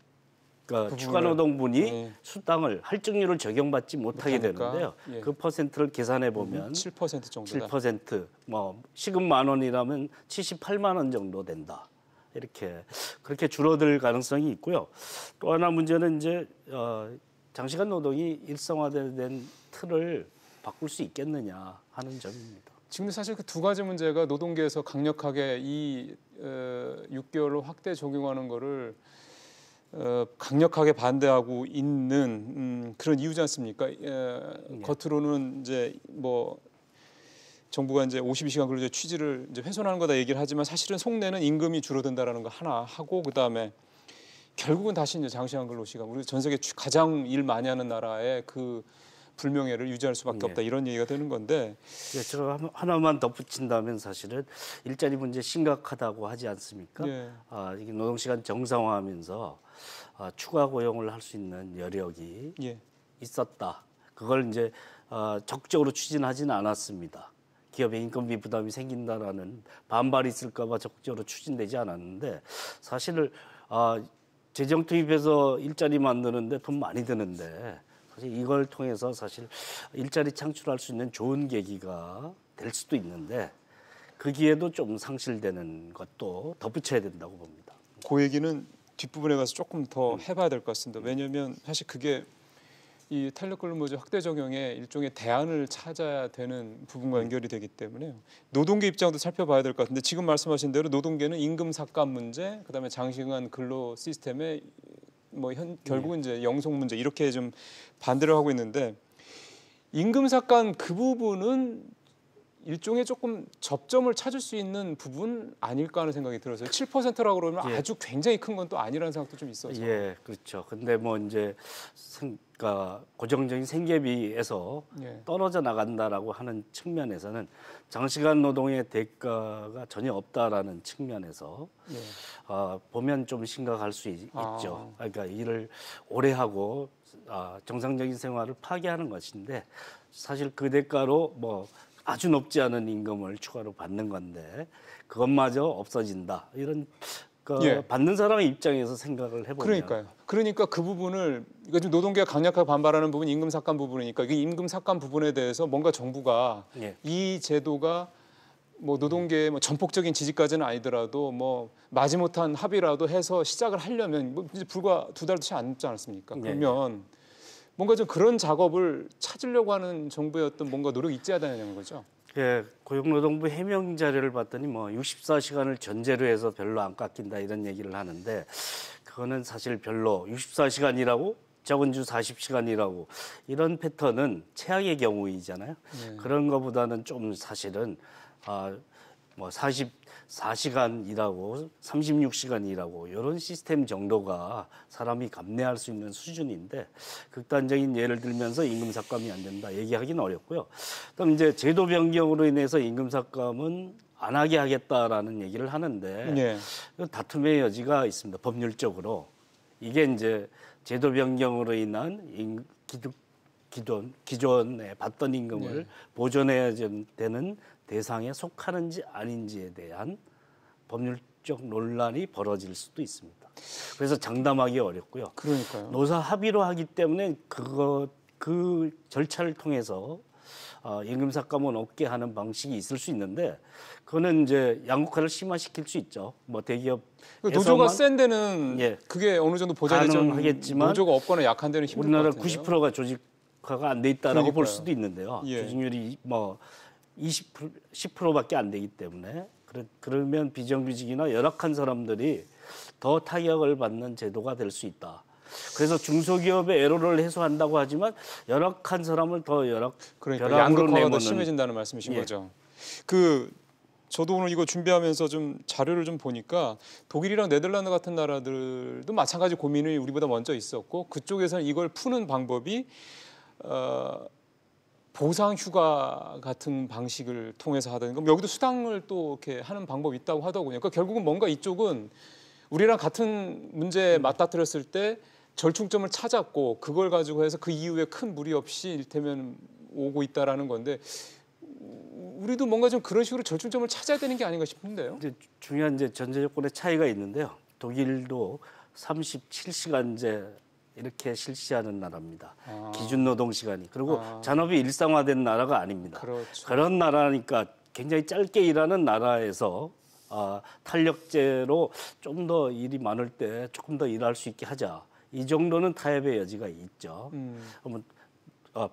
그러니까 추가 노동분이 수당을 할증률을 적용받지 못하게 되는데요. 그 퍼센트를 계산해 보면 7% 정도다. 7% 뭐 시급 10,000원이라면 78만 원 정도 된다. 그렇게 줄어들 가능성이 있고요. 또 하나 문제는 이제 장시간 노동이 일상화된 틀을 바꿀 수 있겠느냐 하는 점입니다. 지금 사실 그 두 가지 문제가 노동계에서 강력하게 이 6개월로 확대 적용하는 거를 강력하게 반대하고 있는 그런 이유지 않습니까? 겉으로는 이제 뭐 정부가 이제 52시간 근로제 취지를 이제 훼손하는 거다 얘기를 하지만 사실은 속내는 임금이 줄어든다라는 거 하나 하고 그다음에 결국은 다시 이제 장시간 근로 시간 우리 전 세계 가장 일 많이 하는 나라의 그 불명예를 유지할 수밖에 없다 이런 얘기가 되는 건데 제가 하나만 덧붙인다면 사실은 일자리 문제 심각하다고 하지 않습니까? 이게 노동시간 정상화하면서 추가 고용을 할 수 있는 여력이 있었다. 그걸 이제 적극적으로 추진하지는 않았습니다. 기업의 인건비 부담이 생긴다라는 반발이 있을까 봐 적극적으로 추진되지 않았는데 사실 재정 투입해서 일자리 만드는데 돈 많이 드는데 사실 이걸 통해서 사실 일자리 창출할 수 있는 좋은 계기가 될 수도 있는데 그 기회도 좀 상실되는 것도 덧붙여야 된다고 봅니다. 그 얘기는 뒷부분에 가서 조금 더 해봐야 될 것 같습니다. 왜냐하면 사실 그게 이 탄력근로제 확대 적용에 일종의 대안을 찾아야 되는 부분과 연결이 되기 때문에요. 노동계 입장도 살펴봐야 될 것 같은데 지금 말씀하신 대로 노동계는 임금 삭감 문제, 그다음에 장시간 근로 시스템의 뭐 결국은 이제 영속 문제 이렇게 좀 반대를 하고 있는데 임금 삭감 그 부분은 일종의 조금 접점을 찾을 수 있는 부분 아닐까 하는 생각이 들어서요. 7%라고 그러면 아주 굉장히 큰 건 또 아니라는 생각도 좀 있어서. 그렇죠. 근데 뭐 이제 그러니까 고정적인 생계비에서 떨어져 나간다라고 하는 측면에서는 장시간 노동의 대가가 전혀 없다라는 측면에서 보면 좀 심각할 수 있죠. 그러니까 일을 오래 하고 정상적인 생활을 파괴하는 것인데 사실 그 대가로 뭐 아주 높지 않은 임금을 추가로 받는 건데 그것마저 없어진다. 이런 받는 사람의 입장에서 생각을 해보면 그러니까 그 부분을 지금 노동계가 강력하게 반발하는 부분이 임금 삭감 부분이니까 이 임금 삭감 부분에 대해서 뭔가 정부가 이 제도가 뭐 노동계의 뭐 전폭적인 지지까지는 아니더라도 뭐 마지못한 합의라도 해서 시작을 하려면 뭐 이제 불과 2달도 채 안 남지 않았습니까? 그러면 뭔가 좀 그런 작업을 찾으려고 하는 정부의 어떤 뭔가 노력이 있어야 되는 거죠. 예, 고용노동부 해명 자료를 봤더니 뭐 64시간을 전제로 해서 별로 안 깎인다 이런 얘기를 하는데 그거는 사실 별로 64시간 일하고 적은 주 40시간 일하고 이런 패턴은 최악의 경우이잖아요. 그런 거보다는 좀 사실은 뭐 44시간 일하고 36시간 일하고 이런 시스템 정도가 사람이 감내할 수 있는 수준인데 극단적인 예를 들면서 임금 삭감이 안 된다 얘기하기는 어렵고요. 그럼 이제 제도 변경으로 인해서 임금 삭감은 안 하게 하겠다라는 얘기를 하는데 다툼의 여지가 있습니다. 법률적으로 이게 이제 제도 변경으로 인한 기존에 받던 임금을 보존해야 되는 대상에 속하는지 아닌지에 대한 법률적 논란이 벌어질 수도 있습니다. 그래서 장담하기 어렵고요. 그러니까요. 노사 합의로 하기 때문에 그 절차를 통해서 임금 삭감은 없게 하는 방식이 있을 수 있는데 그거는 이제 양극화를 심화시킬 수 있죠. 뭐 대기업 노조가 센 데는 그게 어느 정도 보장되지만 하겠지만 노조가 없거나 약한 데는 힘들 것 같은데요. 우리나라 90%가 조직화가 안 돼 있다라고 볼 수도 있는데요. 조직률이 뭐 20%, 10%밖에 안 되기 때문에 그러면 비정규직이나 열악한 사람들이 더 타격을 받는 제도가 될 수 있다. 그래서 중소기업의 애로를 해소한다고 하지만 열악한 사람을 더 그러니까 양극화가 더 심해진다는 말씀이신 거죠. 저도 오늘 이거 준비하면서 좀 자료를 좀 보니까 독일이랑 네덜란드 같은 나라들도 마찬가지 고민이 우리보다 먼저 있었고 그쪽에서는 이걸 푸는 방법이 보상 휴가 같은 방식을 통해서 하든가 여기도 수당을 또 이렇게 하는 방법이 있다고 하더군요. 그러니까 결국은 뭔가 이쪽은 우리랑 같은 문제에 맞닥뜨렸을 때 절충점을 찾았고 그걸 가지고 해서 그 이후에 큰 무리 없이 이를테면 오고 있다라는 건데 우리도 뭔가 좀 그런 식으로 절충점을 찾아야 되는 게 아닌가 싶은데요. 이제 중요한 이제 전제 조건의 차이가 있는데요. 독일도 37시간제 이렇게 실시하는 나라입니다. 기준 노동 시간이 그리고 잔업이 일상화된 나라가 아닙니다. 그런 나라니까 굉장히 짧게 일하는 나라에서 탄력제로 좀 더 일이 많을 때 조금 더 일할 수 있게 하자. 이 정도는 타협의 여지가 있죠.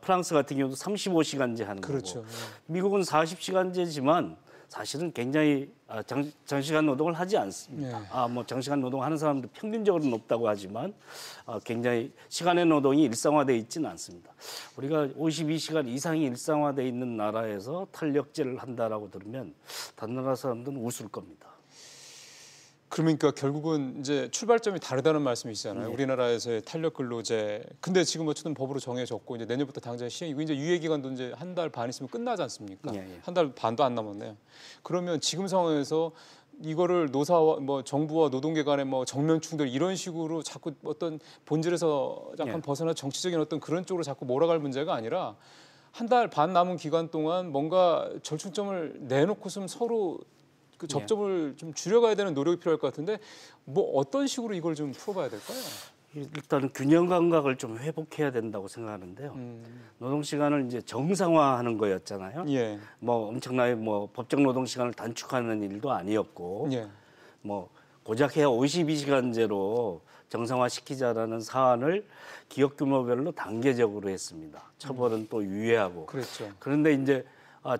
프랑스 같은 경우도 35시간제 하는 거고 미국은 40시간제지만 사실은 굉장히 장시간 노동을 하지 않습니다. 뭐 장시간 노동하는 사람도 평균적으로 높다고 하지만 굉장히 시간의 노동이 일상화되어 있지는 않습니다. 우리가 52시간 이상이 일상화되어 있는 나라에서 탄력제를 한다라고 들으면 다른 나라 사람들은 웃을 겁니다. 그러니까 결국은 이제 출발점이 다르다는 말씀이시잖아요. 우리나라에서의 탄력 근로제. 근데 지금 어쨌든 법으로 정해졌고 이제 내년부터 당장 시행이고 이제 유예 기간도 이제 한 달 반 있으면 끝나지 않습니까? 한 달 반도 안 남았네요. 그러면 지금 상황에서 이거를 노사와 뭐 정부와 노동계 간의 뭐 정면 충돌 이런 식으로 자꾸 어떤 본질에서 약간 벗어나 정치적인 어떤 그런 쪽으로 자꾸 몰아갈 문제가 아니라 한 달 반 남은 기간 동안 뭔가 절충점을 내놓고서 서로 그 접점을 좀 줄여가야 되는 노력이 필요할 것 같은데 뭐 어떤 식으로 이걸 좀 풀어봐야 될까요? 일단은 균형 감각을 좀 회복해야 된다고 생각하는데요. 노동 시간을 이제 정상화하는 거였잖아요. 뭐 엄청나게 뭐 법정 노동 시간을 단축하는 일도 아니었고, 뭐 고작 해야 52시간제로 정상화시키자라는 사안을 기업 규모별로 단계적으로 했습니다. 처벌은 또 유예하고. 그런데 이제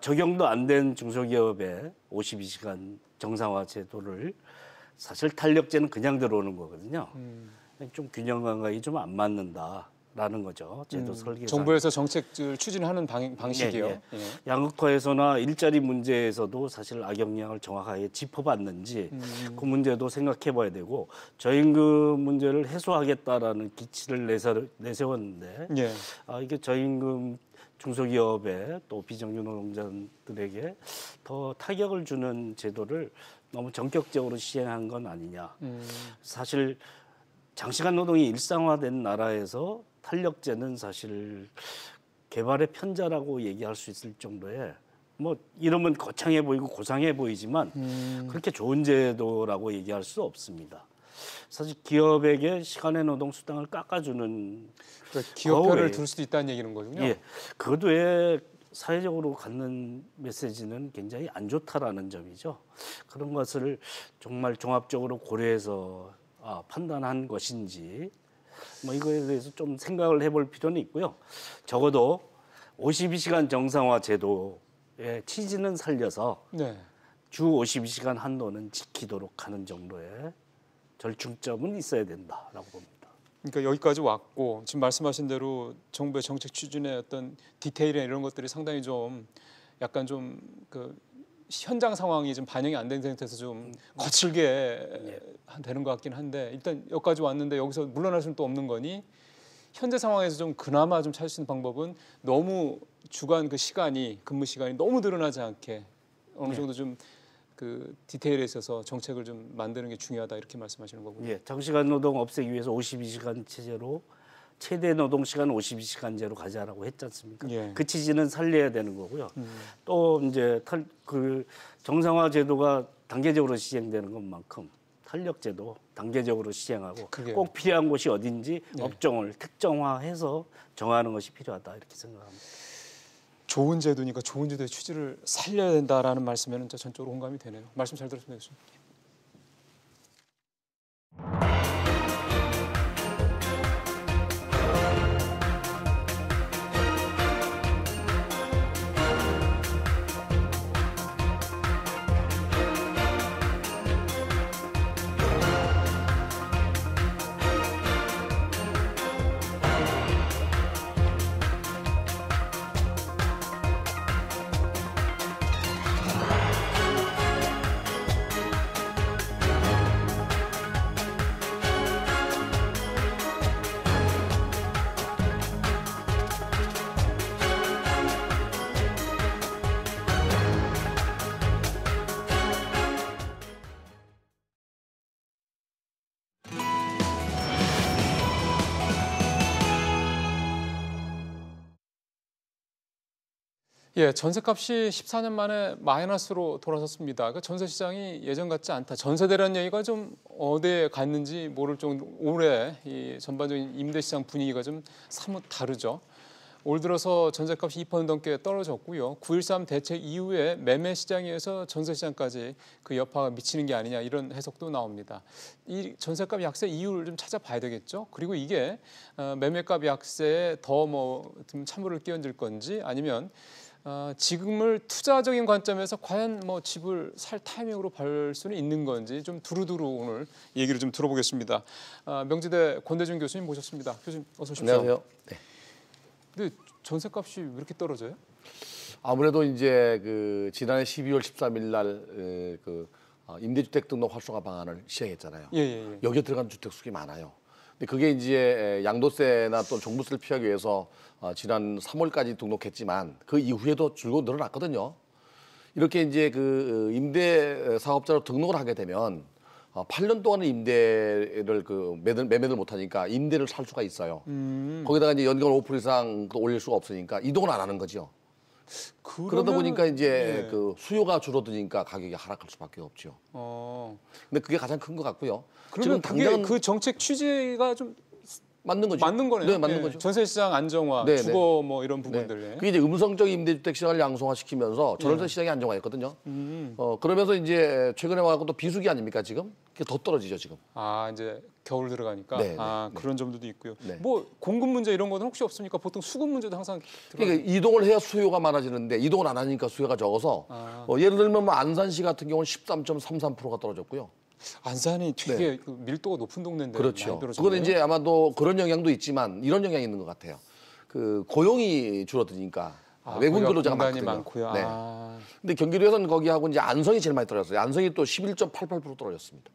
적용도 안 된 중소기업에 52시간 정상화 제도를 사실 탄력제는 그냥 들어오는 거거든요. 좀 균형 감각이 좀 안 맞는다라는 거죠. 제도 설계상. 정부에서 정책을 추진하는 방식이요. 양극화에서나 일자리 문제에서도 사실 악영향을 정확하게 짚어봤는지 그 문제도 생각해봐야 되고 저임금 문제를 해소하겠다라는 기치를 내세웠는데 이게 저임금 중소기업에 또 비정규 노동자들에게 더 타격을 주는 제도를 너무 전격적으로 시행한 건 아니냐. 사실 장시간 노동이 일상화된 나라에서 탄력제는 사실 개발의 편자라고 얘기할 수 있을 정도의 뭐 이러면 거창해 보이고 고상해 보이지만 그렇게 좋은 제도라고 얘기할 수 없습니다. 사실 기업에게 시간의 노동 수당을 깎아주는 그러니까 기업편을 들 수도 있다는 얘기는 거군요. 예, 그것 외에 사회적으로 갖는 메시지는 굉장히 안 좋다라는 점이죠. 그런 것을 정말 종합적으로 고려해서 판단한 것인지 뭐 이거에 대해서 좀 생각을 해볼 필요는 있고요. 적어도 52시간 정상화 제도의 취지는 살려서 주 52시간 한도는 지키도록 하는 정도의 절충점은 있어야 된다라고 봅니다. 그러니까 여기까지 왔고 지금 말씀하신 대로 정부의 정책 추진의 어떤 디테일이나 이런 것들이 상당히 좀 약간 좀 그 현장 상황이 좀 반영이 안 된 상태에서 좀 거칠게 되는 것 같긴 한데 일단 여기까지 왔는데 여기서 물러날 수는 또 없는 거니 현재 상황에서 좀 그나마 좀 찾을 수 있는 방법은 너무 주간 그 시간이 근무 시간이 너무 늘어나지 않게 어느 정도 좀 그 디테일에 있어서 정책을 좀 만드는 게 중요하다 이렇게 말씀하시는 거군요. 예, 장시간 노동 없애기 위해서 52시간 체제로 최대 노동 시간 52시간제로 가자라고 했지 않습니까? 예. 그 취지는 살려야 되는 거고요. 또 이제 그 정상화 제도가 단계적으로 시행되는 것만큼 탄력 제도 단계적으로 시행하고 꼭 필요한 곳이 어딘지 업종을 특정화해서 정하는 것이 필요하다 이렇게 생각합니다. 좋은 제도니까 좋은 제도의 취지를 살려야 된다라는 말씀에는 전적으로 공감이 되네요. 말씀 잘 들었습니다, 교수님. 예, 전셋값이 14년 만에 마이너스로 돌아섰습니다. 그러니까 전세 시장이 예전 같지 않다. 전세대라는 얘기가 좀 어디에 갔는지 모를 정도 올해 이 전반적인 임대 시장 분위기가 좀 사뭇 다르죠. 올 들어서 전셋값이 2% 넘게 떨어졌고요. 9.13 대책 이후에 매매 시장에서 전세 시장까지 그 여파가 미치는 게 아니냐 이런 해석도 나옵니다. 이 전셋값 약세 이유를 좀 찾아봐야 되겠죠. 그리고 이게 매매값 약세에 더 뭐 찬물을 끼얹을 건지 아니면 지금을 투자적인 관점에서 과연 뭐 집을 살 타이밍으로 볼 수는 있는 건지 좀 두루두루 오늘 얘기를 좀 들어보겠습니다. 명지대 권대중 교수님 모셨습니다. 교수님 어서 오십시오. 안녕하세요. 네. 근데 전셋값이 왜 이렇게 떨어져요? 아무래도 이제 그 지난해 12월 13일 날 그 임대주택 등록 활성화 방안을 시행했잖아요. 예. 여기에 들어간 주택 수가 많아요. 근데 그게 이제 양도세나 또 종부세를 피하기 위해서 지난 3월까지 등록했지만 그 이후에도 줄곧 늘어났거든요. 이렇게 이제 그 임대 사업자로 등록을 하게 되면 8년 동안은 임대를 매매를 못하니까 임대를 살 수가 있어요. 거기다가 이제 연간 5% 이상 올릴 수가 없으니까 이동을 안 하는 거죠. 그러다 보니까 이제 그 수요가 줄어드니까 가격이 하락할 수밖에 없죠. 근데 그게 가장 큰 것 같고요. 그러면 그게 그 정책 취지가 좀 맞는 거죠. 맞는 거네요. 네, 맞는 거죠. 전세 시장 안정화, 주거 뭐 이런 부분들. 그게 이제 음성적 임대주택 시장을 양성화시키면서 전월세 시장이 안정화했거든요. 그러면서 이제 최근에 와서 또 비수기 아닙니까 지금? 그게 더 떨어지죠 지금. 이제 겨울 들어가니까. 그런 점들도 있고요. 뭐 공급 문제 이런 거는 혹시 없습니까? 보통 수급 문제도 항상. 그러니까 이동을 해야 수요가 많아지는데 이동을 안 하니까 수요가 적어서 예를 들면 뭐 안산시 같은 경우는 13.33%가 떨어졌고요. 안산이 되게 그 밀도가 높은 동네인데. 그렇죠. 그거는 이제 아마도 그런 영향도 있지만 이런 영향이 있는 것 같아요. 그 고용이 줄어드니까 외국인 근로자가 많거든요. 네. 근데 경기도에서는 거기하고 이제 안성이 제일 많이 떨어졌어요. 안성이 또 11.88% 떨어졌습니다.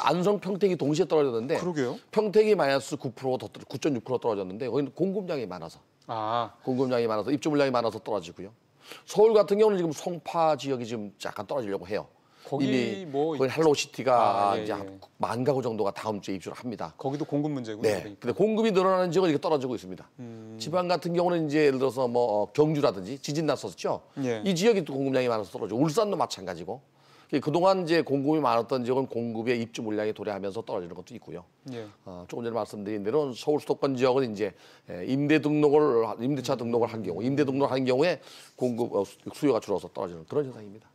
안성, 평택이 동시에 떨어졌는데 그러게요. 평택이 마이너스 9.6% 떨어졌는데 거기는 공급량이 많아서 공급량이 많아서 입주 물량이 많아서 떨어지고요. 서울 같은 경우는 지금 송파 지역이 지금 약간 떨어지려고 해요. 이미 뭐 거기 헬로시티가 예, 이제 한 10,000가구 정도가 다음 주에 입주를 합니다. 거기도 공급 문제군요. 네. 그러니까. 근데 공급이 늘어나는 지역은 이게 떨어지고 있습니다. 지방 같은 경우는 이제 예를 들어서 뭐 경주라든지 지진 났었죠. 예. 이 지역이 또 공급량이 많아서 떨어지고 울산도 마찬가지고. 그동안 이제 공급이 많았던 지역은 공급의 입주 물량이 도래하면서 떨어지는 것도 있고요. 예. 조금 전에 말씀드린 대로 서울 수도권 지역은 이제 임대차 등록을 한 경우, 임대 등록을 한 경우에 공급 수요가 줄어서 떨어지는 그런 현상입니다.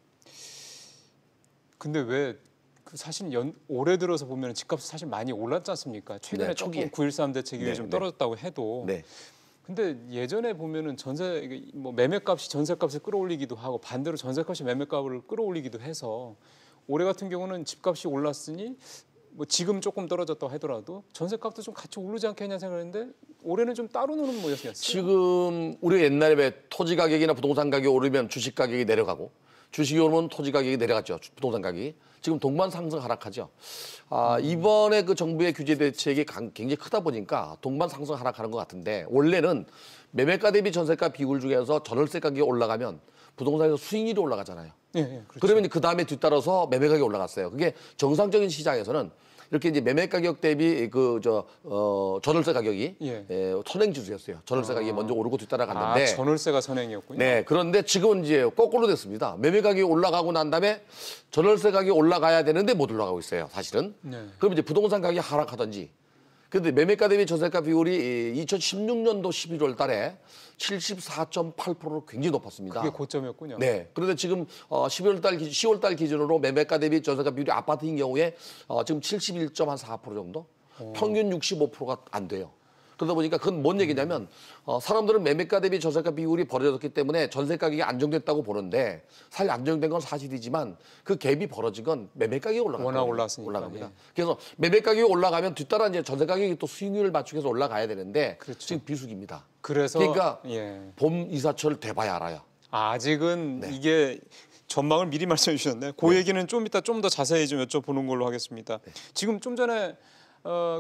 근데 왜 사실 올해 들어서 보면 집값이 사실 많이 올랐지 않습니까? 최근에 네, 조금 초기에. 9.13 대책 이후에 좀 떨어졌다고 해도. 근데 예전에 보면은 매매값이 전세값을 끌어올리기도 하고 반대로 전세값이 매매값을 끌어올리기도 해서 올해 같은 경우는 집값이 올랐으니 뭐 지금 조금 떨어졌다고 하더라도 전세값도 좀 같이 오르지 않겠냐 생각했는데 올해는 좀 따로 노는 모양이었어요. 지금 우리 옛날에 왜 토지 가격이나 부동산 가격이 오르면 주식 가격이 내려가고 주식이 오르면 토지 가격이 내려갔죠. 부동산 가격이. 지금 동반 상승 하락하죠. 이번에 그 정부의 규제 대책이 굉장히 크다 보니까 동반 상승 하락하는 것 같은데 원래는 매매가 대비 전세가 비율 중에서 전월세 가격이 올라가면 부동산에서 수익률이 올라가잖아요. 그렇죠. 그러면 그 다음에 뒤따라서 매매 가격이 올라갔어요. 그게 정상적인 시장에서는 이렇게 이제 매매 가격 대비 전월세 가격이 선행 지수였어요. 전월세 가격이 먼저 오르고 뒤따라갔는데 전월세가 선행이었군요. 네, 그런데 지금은 이제 거꾸로 됐습니다. 매매 가격이 올라가고 난 다음에 전월세 가격이 올라가야 되는데 못 올라가고 있어요. 사실은. 그럼 이제 부동산 가격이 하락하든지. 근데 매매가 대비 전세가 비율이 2016년도 11월 달에 74.8%로 굉장히 높았습니다. 그게 고점이었군요. 네. 그런데 지금 10월 달 기준으로 매매가 대비 전세가 비율이 아파트인 경우에 지금 71.4% 정도? 평균 65%가 안 돼요. 그러다 보니까 그건 뭔 얘기냐면 사람들은 매매가 대비 전세가 비율이 벌어졌기 때문에 전세 가격이 안정됐다고 보는데 사실 안정된 건 사실이지만 그 갭이 벌어진 건 매매 가격이 워낙 올랐으니까. 올라갑니다. 그래서 매매 가격이 올라가면 뒤따라 이제 전세 가격이 또 수익률을 맞추기 위해서 올라가야 되는데 지금 비수기입니다. 그러니까 봄 이사철 돼봐야 알아요. 아직은 이게 전망을 미리 말씀해 주셨네. 그 얘기는 좀 이따 좀 더 자세히 좀 여쭤보는 걸로 하겠습니다. 지금 좀 전에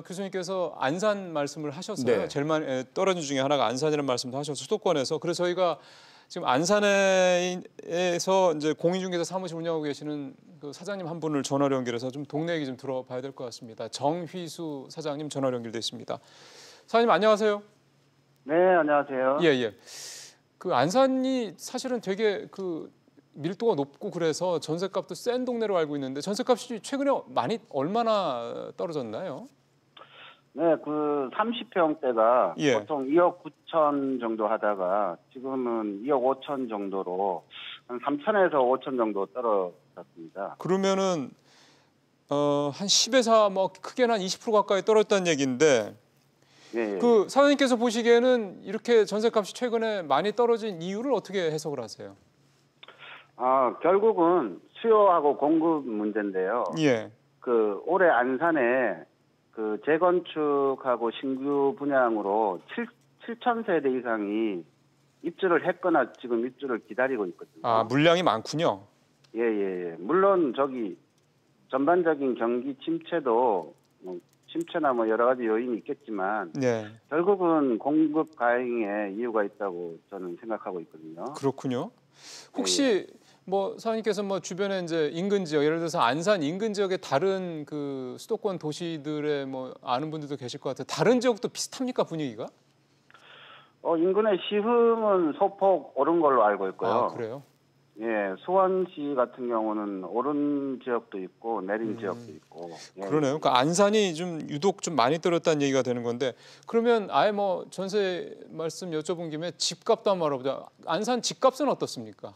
교수님께서 안산 말씀을 하셨어요. 제일 많이 떨어진 중에 하나가 안산이라는 말씀도 하셔서 수도권에서. 그래서 저희가 지금 안산에서 이제 공인중개사 사무실 운영하고 계시는 그 사장님 한 분을 전화로 연결해서 좀 동네 얘기 좀 들어봐야 될 것 같습니다. 정휘수 사장님 전화로 연결돼 있습니다. 사장님 안녕하세요. 네, 안녕하세요. 예. 그 안산이 사실은 되게 그 밀도가 높고 그래서 전세값도 센 동네로 알고 있는데 전세값이 최근에 얼마나 떨어졌나요? 네, 그 30평대가 보통 2억 9천 정도 하다가 지금은 2억 5천 정도로 한 3천에서 5천 정도 떨어졌습니다. 그러면은 한 10에서 뭐 크게는 한 20% 가까이 떨어졌다는 얘기인데 그 사장님께서 보시기에는 이렇게 전세값이 최근에 많이 떨어진 이유를 어떻게 해석을 하세요? 결국은 수요하고 공급 문제인데요. 그 올해 안산에 그 재건축하고 신규 분양으로 7천 세대 이상이 입주를 했거나 지금 입주를 기다리고 있거든요. 물량이 많군요. 예. 물론 전반적인 경기 침체도 침체나 여러 가지 요인이 있겠지만 결국은 공급 과잉의 이유가 있다고 저는 생각하고 있거든요. 그렇군요. 혹시 사장님께서 주변에 이제 인근 지역, 예를 들어서 안산 인근 지역의 다른 그 수도권 도시들의 아는 분들도 계실 것 같아요. 다른 지역도 비슷합니까 분위기가? 인근의 시흥은 소폭 오른 걸로 알고 있고요. 그래요? 예, 수원시 같은 경우는 오른 지역도 있고 내린 지역도 있고. 그러네요. 그러니까 안산이 좀 유독 좀 많이 떨어졌다는 얘기가 되는 건데 그러면 아예 전세 말씀 여쭤본 김에 집값도 한번 알아보자. 안산 집값은 어떻습니까?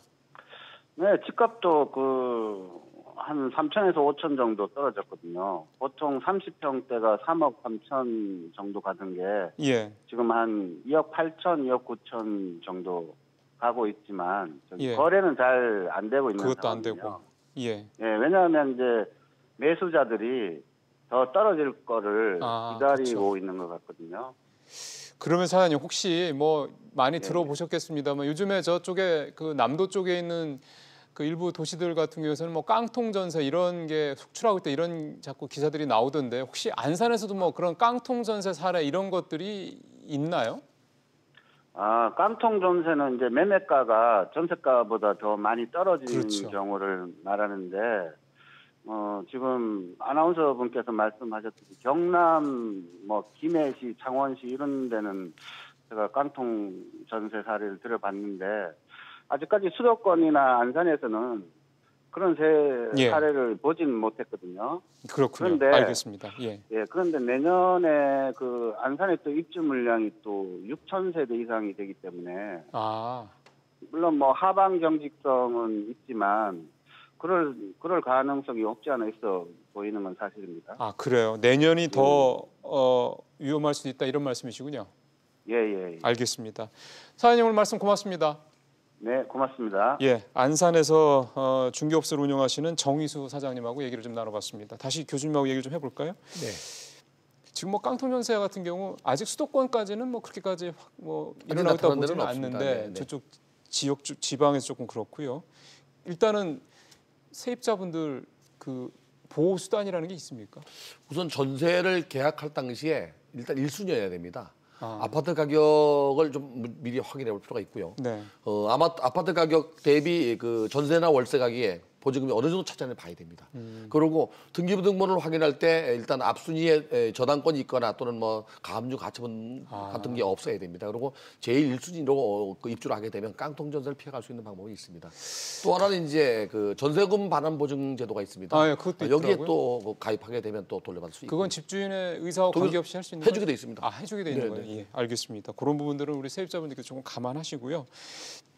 네, 집값도 한 3천에서 5천 정도 떨어졌거든요. 보통 30평대가 3억 3천 정도 가던 게 지금 한 2억 8천, 2억 9천 정도 가고 있지만 거래는 잘 안 되고 있는 그것도 상황이에요. 안 되고. 왜냐하면 이제 매수자들이 더 떨어질 거를 기다리고 있는 것 같거든요. 그러면 사장님 혹시 많이 들어보셨겠습니다만 요즘에 저쪽에 그 남도 쪽에 있는 그 일부 도시들 같은 경우에는 깡통 전세 이런 게 속출하고 있다 이런 자꾸 기사들이 나오던데 혹시 안산에서도 그런 깡통 전세 사례 이런 것들이 있나요? 깡통 전세는 이제 매매가가 전세가보다 더 많이 떨어지는 경우를 말하는데 지금 아나운서 분께서 말씀하셨듯이 경남, 김해시, 창원시 이런 데는 제가 깡통 전세 사례를 들어봤는데 아직까지 수도권이나 안산에서는 그런 사례를 보진 못했거든요. 그렇군요. 그런데, 알겠습니다. 예. 그런데 내년에 그 안산에 또 입주 물량이 또 6,000세대 이상이 되기 때문에 물론 하방 경직성은 있지만 그럴 가능성이 없지 않아 있어 보이는 건 사실입니다. 그래요. 내년이 더 위험할 수 있다 이런 말씀이시군요. 예. 알겠습니다. 사장님 오늘 말씀 고맙습니다. 네, 고맙습니다. 예, 안산에서 중개업소를 운영하시는 정희수 사장님하고 얘기를 좀 나눠봤습니다. 다시 교수님하고 얘기를 좀 해볼까요? 네. 지금 깡통 전세 같은 경우 아직 수도권까지는 그렇게까지 일어나고 있다고 보지는 않는데 저쪽 지방에서 조금 그렇고요. 일단은 세입자분들 그 보호 수단이라는 게 있습니까? 우선 전세를 계약할 당시에 일단 1순위여야 됩니다. 아파트 가격을 좀 미리 확인해 볼 필요가 있고요. 네. 아마 아파트 가격 대비 그 전세나 월세 가격에 보증금이 어느 정도 차지하는지 봐야 됩니다. 그리고 등기부등본을 확인할 때 일단 앞순위에 저당권이 있거나 또는 가압류 가처분 같은 게 없어야 됩니다. 그리고 제일 1순위로 그 입주를 하게 되면 깡통 전세를 피해갈 수 있는 방법이 있습니다. 또 하나는 이제 그 전세금 반환 보증 제도가 있습니다. 그것도 여기에 있더라고요. 또 가입하게 되면 또 돌려받을 수 있고. 그건 집주인의 의사와 관계없이 할 수 있는 해주게 돼 있습니다. 해주게 돼 있는 거예요. 예, 알겠습니다. 그런 부분들은 우리 세입자분들께서 조금 감안하시고요.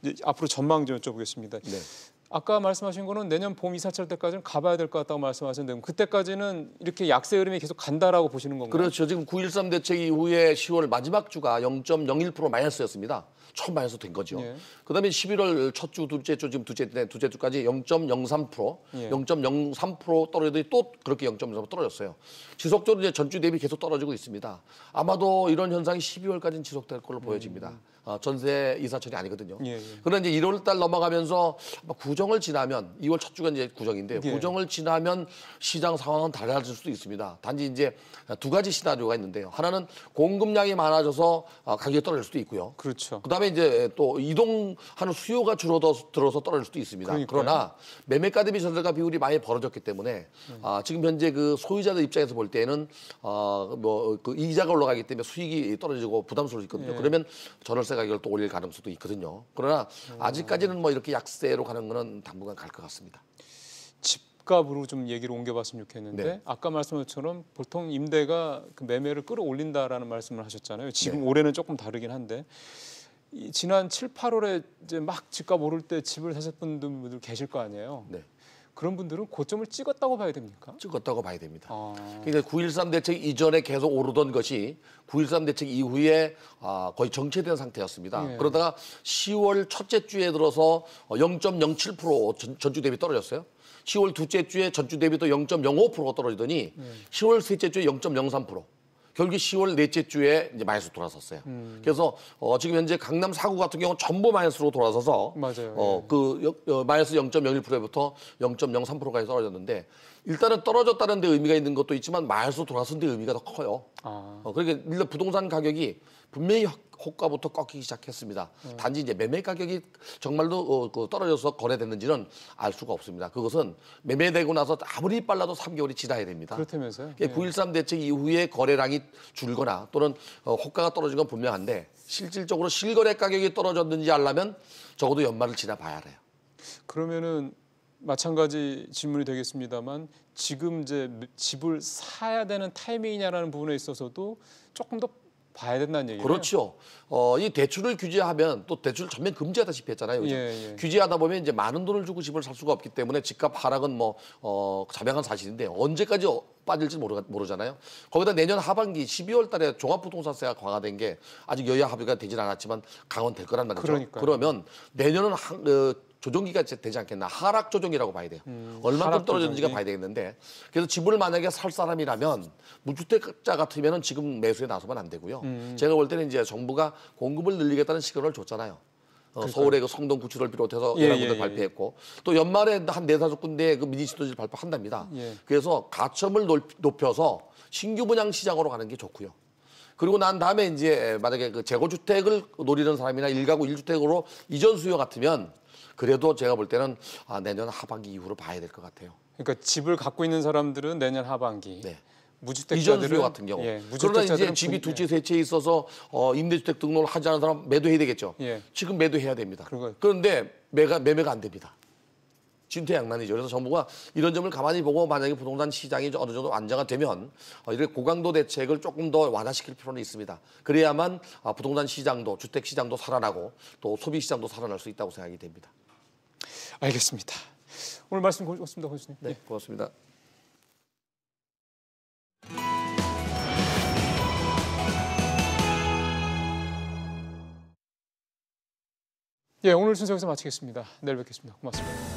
이제 앞으로 전망 좀 여쭤보겠습니다. 네. 아까 말씀하신 거는 내년 봄 이사철 때까지는 가봐야 될 것 같다고 말씀하셨는데 그때까지는 이렇게 약세 흐름이 계속 간다라고 보시는 건가요? 그렇죠. 지금 9.13 대책 이후에 10월 마지막 주가 0.01% 마이너스였습니다. 처음 마이너스 된 거죠. 예. 그다음에 11월 첫 주, 둘째 주, 지금 둘째 주까지 0.03%, 0.03% 떨어지더니 또 그렇게 0.03% 떨어졌어요. 지속적으로 이제 전주 대비 계속 떨어지고 있습니다. 아마도 이런 현상이 12월까지는 지속될 걸로 보여집니다. 전세 이사철이 아니거든요. 그런데 이제 1월 달 넘어가면서 구정을 지나면 2월 첫 주가 이제 구정인데 구정을 지나면 시장 상황은 달라질 수도 있습니다. 단지 이제 두 가지 시나리오가 있는데요. 하나는 공급량이 많아져서 가격이 떨어질 수도 있고요. 그렇죠. 그다음에 이제 또 이동하는 수요가 줄어들어서 떨어질 수도 있습니다. 그러나 매매가 대비 전세가 비율이 많이 벌어졌기 때문에 지금 현재 그 소유자들 입장에서 볼 때는 그 이자가 올라가기 때문에 수익이 떨어지고 부담스러울 수 있거든요. 그러면 전월세 가격을 또 올릴 가능성도 있거든요. 그러나 아직까지는 이렇게 약세로 가는 거는 당분간 갈 것 같습니다. 집값으로 좀 얘기를 옮겨봤으면 좋겠는데 아까 말씀하신 것처럼 보통 임대가 그 매매를 끌어올린다라는 말씀을 하셨잖아요. 지금 올해는 조금 다르긴 한데 지난 7, 8월에 이제 막 집값 오를 때 집을 사셨던 분들 계실 거 아니에요. 그런 분들은 고점을 찍었다고 봐야 됩니까? 찍었다고 봐야 됩니다. 그러니까 9.13 대책 이전에 계속 오르던 것이 9.13 대책 이후에 거의 정체된 상태였습니다. 그러다가 10월 첫째 주에 들어서 0.07% 전주 대비 떨어졌어요. 10월 둘째 주에 전주 대비도 0.05%가 떨어지더니 10월 셋째 주에 0.03%. 결국 10월 넷째 주에 이제 마이너스 돌아섰어요. 그래서 지금 현재 강남 4구 같은 경우는 전부 마이너스로 돌아서서 마이너스 0.01%부터 0.03%까지 떨어졌는데 일단은 떨어졌다는 데 의미가 있는 것도 있지만 마이너스로 돌아선 데 의미가 더 커요. 그러니까 일단 부동산 가격이 분명히 호가부터 꺾이기 시작했습니다. 단지 이제 매매 가격이 정말로 떨어져서 거래됐는지는 알 수가 없습니다. 그것은 매매되고 나서 아무리 빨라도 3개월이 지나야 됩니다. 그렇다면서요? 9.13 대책 이후에 거래량이 줄거나 또는 호가가 떨어진 건 분명한데 실질적으로 실거래 가격이 떨어졌는지 알려면 적어도 연말을 지나봐야 해요. 그러면은 마찬가지 질문이 되겠습니다만 지금 이제 집을 사야 되는 타이밍이냐라는 부분에 있어서도 조금 더 봐야 된다는 얘기예요. 그렇죠. 이 대출을 규제하면 또 대출 전면 금지하다시피 했잖아요. 규제하다 보면 이제 많은 돈을 주고 집을 살 수가 없기 때문에 집값 하락은 자명한 사실인데 언제까지 빠질지 모르잖아요. 거기다 내년 하반기 12월 달에 종합부동산세가 강화된 게 아직 여야 합의가 되진 않았지만 강화될 거란 말이죠. 그러니까요. 그러면 내년은 조정기가 되지 않겠나. 하락 조정이라고 봐야 돼요. 얼마큼 떨어졌는지가 봐야 되겠는데 그래서 집을 만약에 살 사람이라면 무주택자 같으면 지금 매수에 나서면 안 되고요. 제가 볼 때는 이제 정부가 공급을 늘리겠다는 시그널을 줬잖아요. 서울의 그 성동 구치를 비롯해서 여러 군데 발표했고 또 연말에 한 4-5군데 그 미니시도지를 발표한답니다. 그래서 가점을 높여서 신규 분양 시장으로 가는 게 좋고요. 그리고 난 다음에 이제 만약에 그 재고주택을 노리는 사람이나 1가구 1주택으로 이전 수요 같으면 그래도 제가 볼 때는 내년 하반기 이후로 봐야 될 것 같아요. 그러니까 집을 갖고 있는 사람들은 내년 하반기. 네. 무주택자들은 이전 수요 같은 경우. 예, 그러나 이제 집이 두 채, 세 채 있어서 임대주택 등록을 하지 않은 사람 매도해야 되겠죠. 예. 지금 매도해야 됩니다. 그런데 매매가 안 됩니다. 진퇴양난이죠. 그래서 정부가 이런 점을 가만히 보고 만약에 부동산 시장이 어느 정도 안정화 되면 이렇게 고강도 대책을 조금 더 완화시킬 필요는 있습니다. 그래야만 부동산 시장도 주택 시장도 살아나고 또 소비 시장도 살아날 수 있다고 생각이 됩니다. 알겠습니다. 오늘 말씀 고맙습니다, 교수님. 네, 고맙습니다. 예, 오늘 순서 여기서 마치겠습니다. 내일 뵙겠습니다. 고맙습니다.